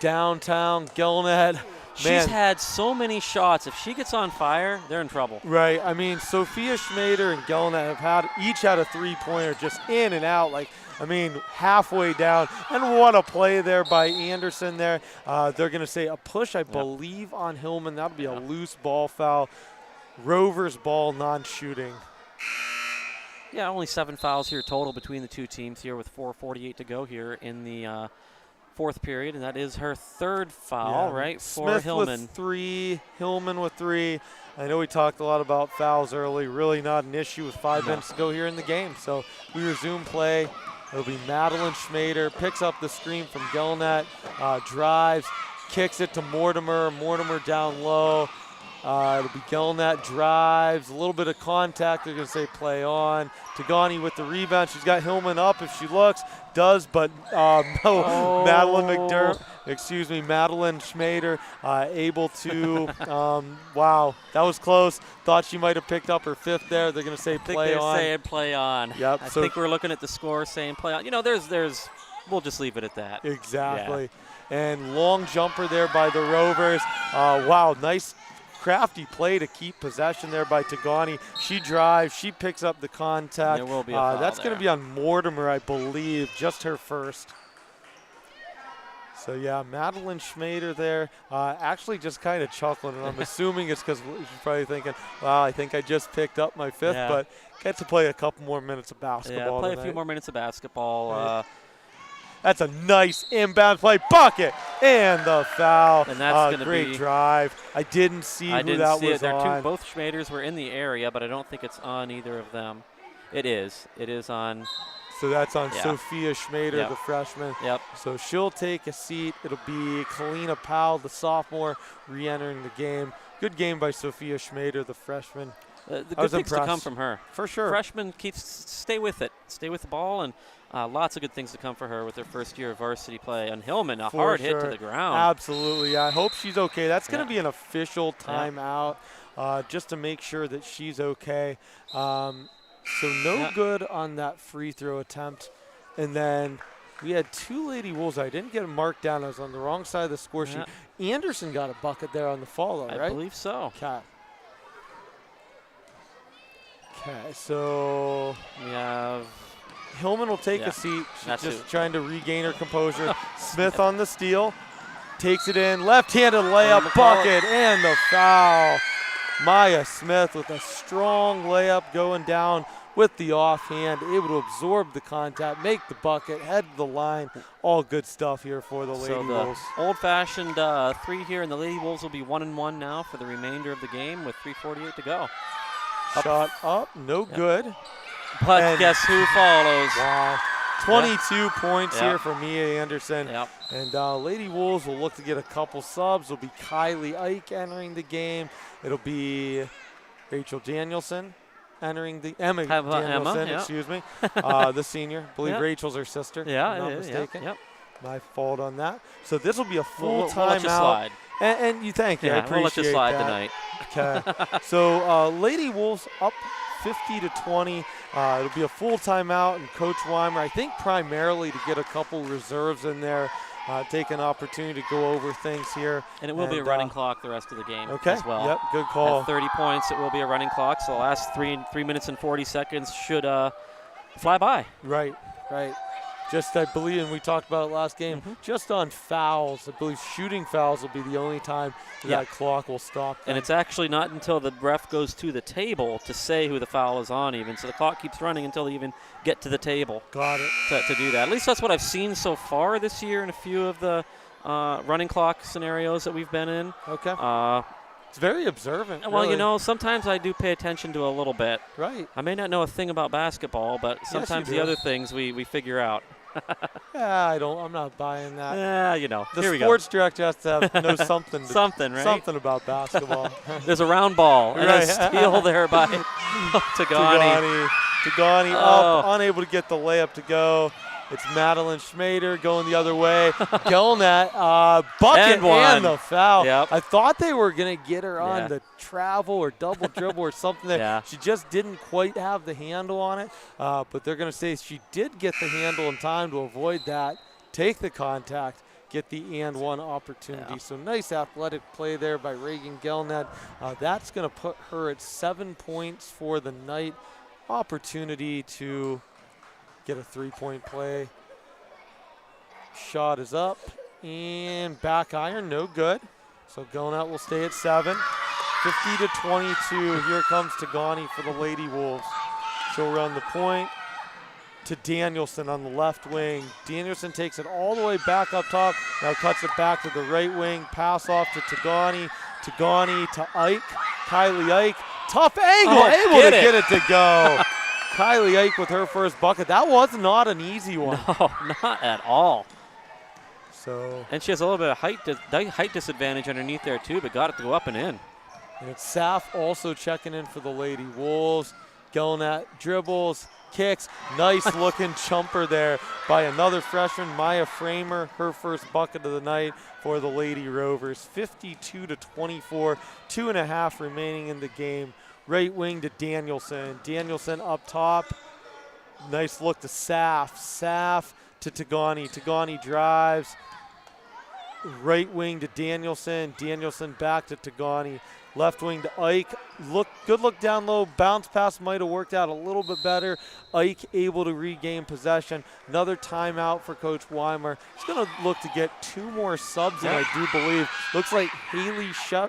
Downtown, Gilnet. She's had so many shots. If she gets on fire, they're in trouble. Right. I mean, Sophia Schmader and Gilnet have each had a three-pointer just in and out, halfway down. And what a play there by Anderson there. They're going to say a push, I believe, on Hillman. That would be a loose ball foul. Rovers ball, non-shooting. Yeah, only 7 fouls here total between the two teams here with 4:48 to go here in the fourth period, and that is her third foul, right, for Smith Hillman. with 3, Hillman with 3. I know we talked a lot about fouls early. Really not an issue with 5 minutes to go here in the game. So we resume play. It'll be Madeline Schmader, picks up the screen from Gilnet, drives, kicks it to Mortimer. Mortimer down low. It'll be Gilnet, drives, a little bit of contact. They're going to say play on. Tagani with the rebound. She's got Hillman up if she looks. Does, but no. Madeline Schmader able to, wow, that was close. Thought she might have picked up her fifth there. They're going to say play on. I think they're saying play on. Yep. I think we're looking at the score saying play on. We'll just leave it at that. Exactly. Yeah. And long jumper there by the Rovers. Wow, nice crafty play to keep possession there by Tagani. She drives, she picks up the contact. There will be a foul that's going to be on Mortimer, I believe, just her first. So, yeah, Madeline Schmader there, actually just kind of chuckling, and I'm assuming it's because she's probably thinking, wow, I think I just picked up my fifth, but get to play a couple more minutes of basketball Yeah, play tonight. a few more minutes of basketball. Right. That's a nice inbound play, bucket, and the foul. And that's going to be great be drive. I didn't see who that was on. Both Schmaders were in the area, but I don't think it's on either of them. It is. It is on. So that's on Sophia Schmader, Yep. the freshman. Yep. So she'll take a seat. It'll be Kalina Powell, the sophomore, re-entering the game. Good game by Sophia Schmader, the freshman. The good things to come from her. For sure. Freshman stay with it. Stay with the ball, and lots of good things to come for her with her first year of varsity play. And Hillman, a hard hit to the ground. Absolutely. I hope she's okay. That's going to be an official timeout just to make sure that she's okay. So no good on that free throw attempt. And then we had 2 Lady Wolves. I didn't get them marked down. I was on the wrong side of the score sheet. Anderson got a bucket there on the follow, right? I believe so. Okay, so we have Hillman will take a seat. She's That's just trying to regain her composure. Smith on the steal. Takes it in. Left-handed layup, bucket, and the foul. Maya Smith with a strong layup going down with the offhand, able to absorb the contact, make the bucket, head to the line. All good stuff here for the Lady Wolves. Old-fashioned 3 here, and the Lady Wolves will be 1-1 now for the remainder of the game with 3:48 to go. Shot up, no good. But guess who follows? Wow. 22 points Yep. here for Mia Anderson. Yep. And Lady Wolves will look to get a couple subs. It'll be Kylie Ike entering the game. It'll be Rachel Danielson entering the Emma Danielson, yeah. excuse me, the senior. I believe Yep. Rachel's her sister. Yeah, if I'm not it is, mistaken. Yep. My fault on that. So this will be a full We'll let you timeout. slide. And you thank you. I Yeah, appreciate we'll let you slide that. tonight. Okay. So Lady Wolves up 50-20. It'll be a full timeout, and Coach Weimer, I think primarily to get a couple reserves in there, take an opportunity to go over things here. And it will be a running clock the rest of the game Okay. as well. Yep. Good call. At 30 points, it will be a running clock. So the last 3 minutes and 40 seconds should fly by. Right. Just, I believe, and we talked about it last game, just on fouls, I believe shooting fouls will be the only time that clock will stop. And it's actually not until the ref goes to the table to say who the foul is on even. So the clock keeps running until they even get to the table. Got it. To do that. At least that's what I've seen so far this year in a few of the running clock scenarios that we've been in. Okay. It's very observant. Well, really. you know, sometimes I do pay attention to a little bit. Right. I may not know a thing about basketball, but sometimes you the do. other things we figure out. Yeah, I'm not buying that. Yeah, you know. The Here we go. sports director has to know something. Something, right? Something about basketball. There's a round ball and Right. a steal there by Tagani. Tagani up, unable to get the layup to go. It's Madeline Schmader going the other way. Gelnat, bucket And one. and the foul. Yep. I thought they were going to get her on Yeah. the travel or double dribble or something there. Yeah. She just didn't quite have the handle on it. But they're going to say she did get the handle in time to avoid that, take the contact, get the and one opportunity. Yeah. So nice athletic play there by Reagan Gelnat. That's going to put her at 7 points for the night. Opportunity to get a three-point play. Shot is up and back iron, no good. So Gelnat will stay at 7. 50-22. Here comes Tagani for the Lady Wolves. She'll run the point to Danielson on the left wing. Danielson takes it all the way back up top. Now cuts it back to the right wing. Pass off to Tagani. Tagani to Ike. Kylie Ike. Tough angle. Able to get it to go. Kylie Ike with her first bucket. That was not an easy one. No, not at all. So, And she has a little bit of height disadvantage underneath there too, but got it to go up and in. and it's Saf also checking in for the Lady Wolves. Gelnat dribbles, kicks. Nice looking jumper there by another freshman, Maya Framer. Her first bucket of the night for the Lady Rovers. 52-24, 2.5 remaining in the game. Right wing to Danielson. Danielson up top. Nice look to Saf. Saf to Tagani. Tagani drives. Right wing to Danielson. Danielson back to Tagani. Left wing to Ike. Good look down low. Bounce pass might have worked out a little bit better. Ike able to regain possession. Another timeout for Coach Weimer. He's going to look to get 2 more subs, and I do believe. Looks like Haley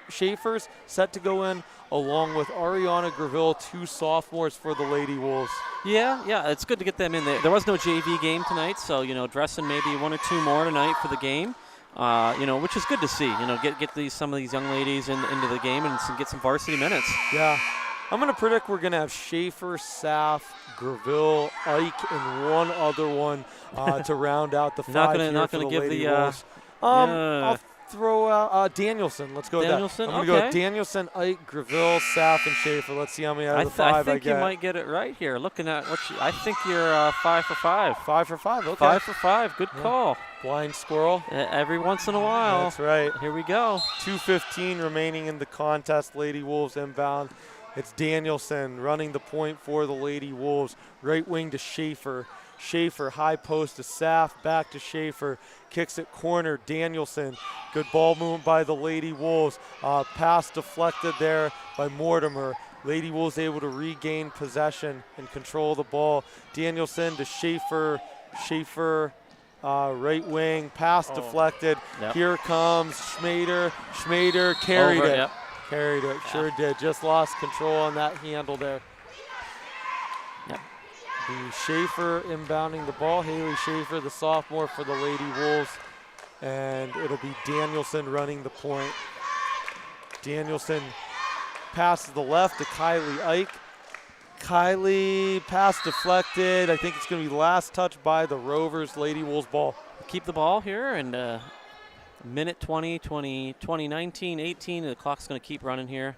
Schaefer's set to go in, along with Ariana Graville, 2 sophomores for the Lady Wolves. Yeah, it's good to get them in there. There was no JV game tonight, so, you know, dressing maybe 1 or 2 more tonight for the game. You know, which is good to see. You know, get some of these young ladies into the game and get some varsity minutes. Yeah. I'm going to predict we're going to have Schaefer, Saf, Graville, Ike, and one other one to round out the 5 not for gonna the give Lady the, Wolves. I'll throw out Danielson. Let's go with that. Danielson, I'm going to go okay. with Danielson, Ike, Graville, Saf, and Schaefer. Let's see how many out of the I 5 think get. you might get it right here. Looking at I think you're 5 for 5. 5 for 5, okay. 5 for 5. Good call. Blind squirrel. Every once in a while. That's right. Here we go. 2:15 remaining in the contest. Lady Wolves inbound. It's Danielson running the point for the Lady Wolves. Right wing to Schaefer. Schaefer, high post to Saf, back to Schaefer. Kicks it corner, Danielson. Good ball movement by the Lady Wolves. Pass deflected there by Mortimer. Lady Wolves able to regain possession and control the ball. Danielson to Schaefer. Schaefer, right wing, pass deflected. Yep. Here comes Schmader. Schmader carried Over, it. yep. Carried it, sure did. Just lost control on that handle there. Yep. The Schaefer inbounding the ball. Haley Schaefer, the sophomore for the Lady Wolves. And it'll be Danielson running the point. Danielson passes the left to Kylie Ike. Kylie, pass deflected. I think it's going to be last touch by the Rovers. Lady Wolves ball. Keep the ball here, and minute 20, 19, 18. The clock's going to keep running here.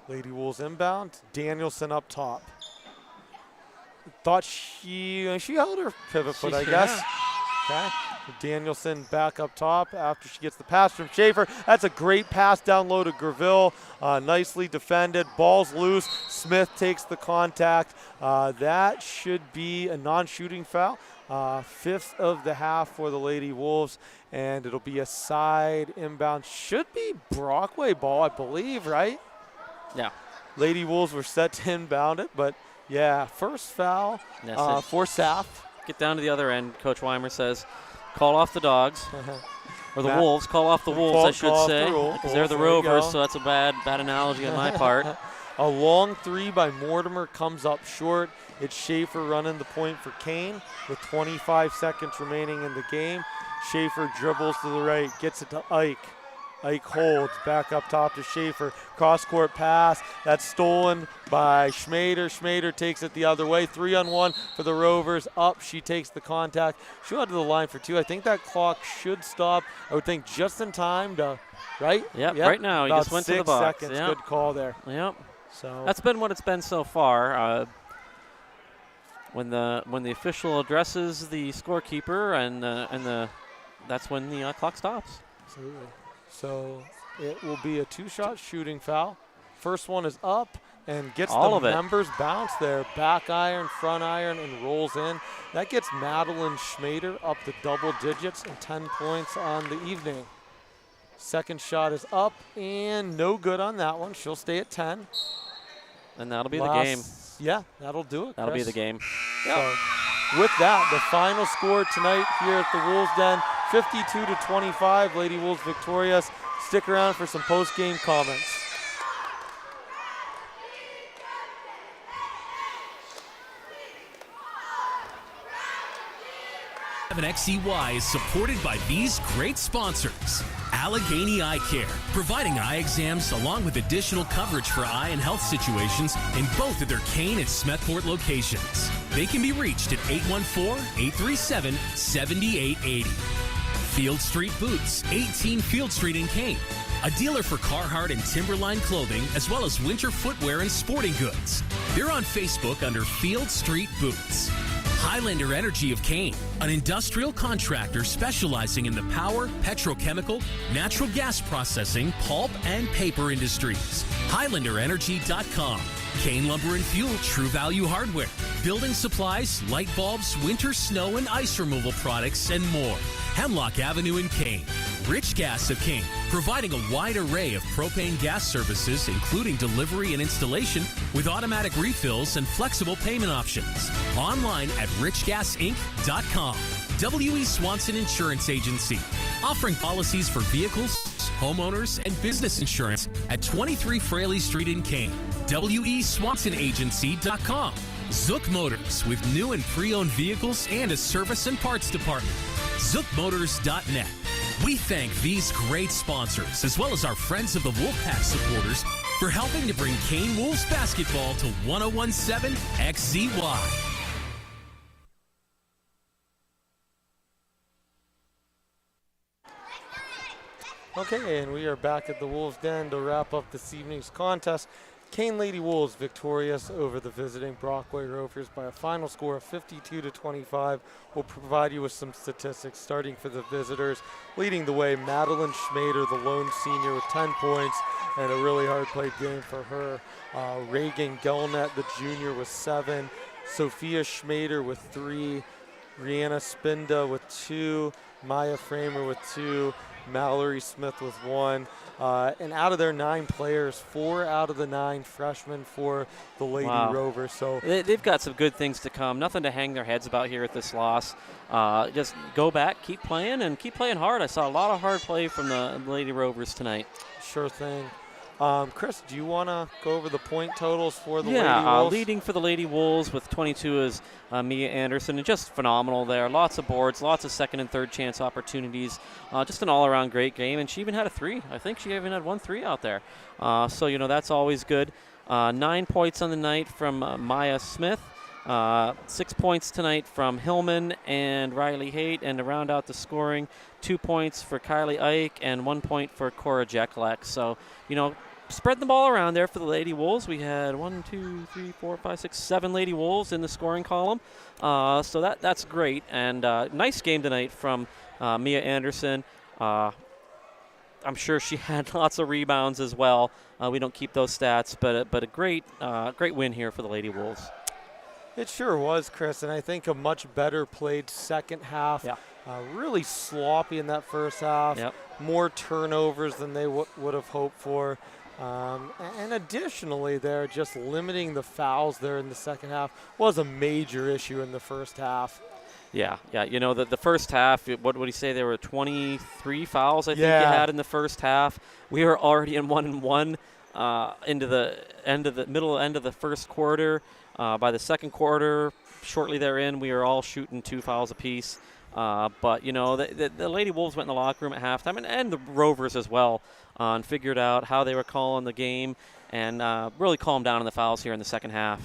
Lady Wolves inbound. Danielson up top. Thought she held her pivot foot, I guess. Okay. Danielson back up top after she gets the pass from Schaefer. That's a great pass down low to Graville. Nicely defended. Ball's loose. Smith takes the contact. That should be a non-shooting foul. Fifth of the half for the Lady Wolves, and it'll be a side inbound. Should be Brockway ball, I believe, right? Yeah. Lady Wolves were set to inbound it, but yeah, first foul for Saf. Get down to the other end. Coach Weimer says, call off the Dogs. Or the Wolves. Call off the Wolves, I should say. Because they're the Rovers, so that's a bad analogy on my part. A long three by Mortimer comes up short. It's Schaefer running the point for Kane with 25 seconds remaining in the game. Schaefer dribbles to the right, gets it to Ike. Ike holds, back up top to Schaefer. Cross-court pass, that's stolen by Schmader. Schmader takes it the other way. 3-on-1 for the Rovers. Up, she takes the contact. She'll head to the line for two. I think that clock should stop, I would think, just in time to, right? Yep. Right now. He just went to the box. 6 seconds, yep. Good call there. Yep. So that's been what it's been so far. When the official addresses the scorekeeper and that's when the clock stops. Absolutely. So it will be a two-shot shooting foul. First one is up and gets all the of it. members bounce there. Back iron, front iron, and rolls in. That gets Madeline Schmader up to double digits and 10 points on the evening. Second shot is up and no good on that one. She'll stay at 10. And that'll be the game. Yeah, that'll do it, That'll Chris. be the game. So with that, the final score tonight here at the Wolves Den, 52-25. Lady Wolves victorious. Stick around for some post-game comments. XEY is supported by these great sponsors. Allegheny Eye Care, providing eye exams along with additional coverage for eye and health situations in both of their Kane and Smethport locations. They can be reached at 814-837-7880. Field Street Boots, 18 Field Street in Kane. A dealer for Carhartt and Timberline clothing, as well as winter footwear and sporting goods. They're on Facebook under Field Street Boots. Highlander Energy of Kane, an industrial contractor specializing in the power, petrochemical, natural gas processing, pulp, and paper industries. HighlanderEnergy.com. Kane Lumber and Fuel, True Value Hardware. Building supplies, light bulbs, winter snow and ice removal products, and more. Hemlock Avenue in Kane. Rich Gas of Kane, providing a wide array of propane gas services, including delivery and installation with automatic refills and flexible payment options. Online at richgasinc.com. W.E. Swanson Insurance Agency, offering policies for vehicles, homeowners, and business insurance at 23 Fraley Street in Kane. WeSwansonAgency.com. Zook Motors, with new and pre-owned vehicles and a service and parts department. ZookMotors.net. We thank these great sponsors, as well as our Friends of the Wolfpack supporters, for helping to bring Kane Wolves basketball to 1017 XZY. Okay, and we are back at the Wolves Den to wrap up this evening's contest. Kane Lady Wolves victorious over the visiting Brockway Rovers by a final score of 52-25. We'll provide you with some statistics starting for the visitors. Leading the way, Madeline Schmader, the lone senior, with 10 points and a really hard-played game for her. Reagan Gelnet, the junior, with 7. Sophia Schmader with 3. Rihanna Spinda with 2. Maya Framer with 2. Mallory Smith with 1. And out of their 9 players, 4 out of the 9 freshmen for the Lady Rovers. So they've got some good things to come. Nothing to hang their heads about here at this loss. Just go back, keep playing, and keep playing hard. I saw a lot of hard play from the Lady Rovers tonight. Sure thing. Chris, do you want to go over the point totals for the Lady Wolves? Leading for the Lady Wolves with 22 is Mia Anderson, and just phenomenal there. Lots of boards, lots of second and third chance opportunities. Just an all-around great game, and she even had a 3. I think she even had 1 3 out there. So, that's always good. 9 points on the night from Maya Smith. 6 points tonight from Hillman and Riley Haight. And to round out the scoring, 2 points for Kylie Ike and 1 point for Cora Jeklek. So, spread the ball around there for the Lady Wolves. We had 7 Lady Wolves in the scoring column. So that's great. And nice game tonight from Mia Anderson. I'm sure she had lots of rebounds as well. We don't keep those stats, but a great win here for the Lady Wolves. It sure was, Chris, and I think a much better played second half. Yeah. Really sloppy in that first half. Yep. More turnovers than they would have hoped for. And additionally, they're just limiting the fouls there in the second half was a major issue in the first half. Yeah. The first half, what would he say? There were 23 fouls, I think you had in the first half. We were already in 1-1 into the middle end of the first quarter. By the second quarter, shortly therein, we were all shooting 2 fouls apiece. But, the Lady Wolves went in the locker room at halftime, and the Rovers as well, and figured out how they were calling the game and really calmed down on the fouls here in the second half.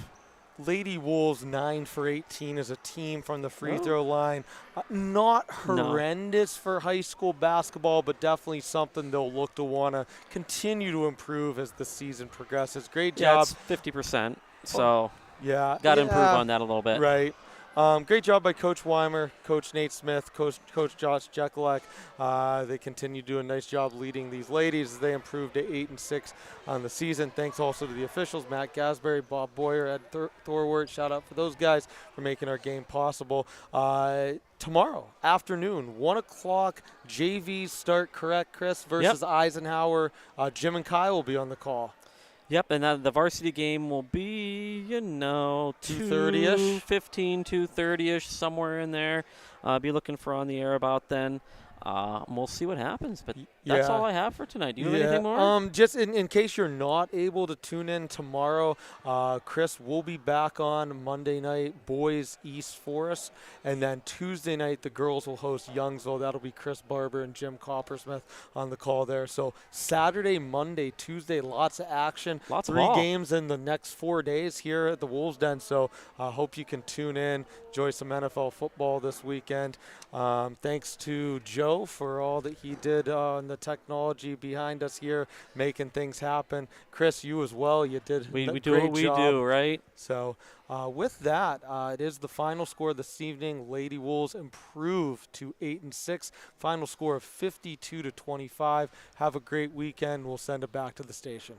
Lady Wolves 9 for 18 as a team from the free throw line. Not horrendous for high school basketball, but definitely something they'll look to want to continue to improve as the season progresses. Great job. Yeah, it's 50%, so got to improve on that a little bit. Right. Great job by Coach Weimer, Coach Nate Smith, Coach Josh Jeklek. They continue to do a nice job leading these ladies as they improved to 8-6 on the season. Thanks also to the officials, Matt Gasberry, Bob Boyer, Ed Thorwart. Shout out for those guys for making our game possible. Tomorrow afternoon, 1 o'clock, JVs start, correct, Chris, versus Eisenhower. Jim and Kyle will be on the call. Yep, and the varsity game will be, 2:30-ish? 2:30-ish, somewhere in there. Be looking for on the air about then. We'll see what happens, but that's all I have for tonight. Do you have anything more? Just in case you're not able to tune in tomorrow, Chris will be back on Monday night, boys East Forest, and then Tuesday night the girls will host Youngsville. That'll be Chris Barber and Jim Coppersmith on the call there. So Saturday, Monday, Tuesday, lots of action. Lots of 3 ball. games in the next 4 days here at the Wolves Den. So I hope you can tune in, enjoy some NFL football this weekend. Thanks to Joe for all that he did on the technology behind us here, making things happen. Chris, you as well. You did we a do great what we job. do, right? So with that, it is the final score this evening. Lady Wolves improved to 8-6. Final score of 52-25. Have a great weekend. We'll send it back to the station.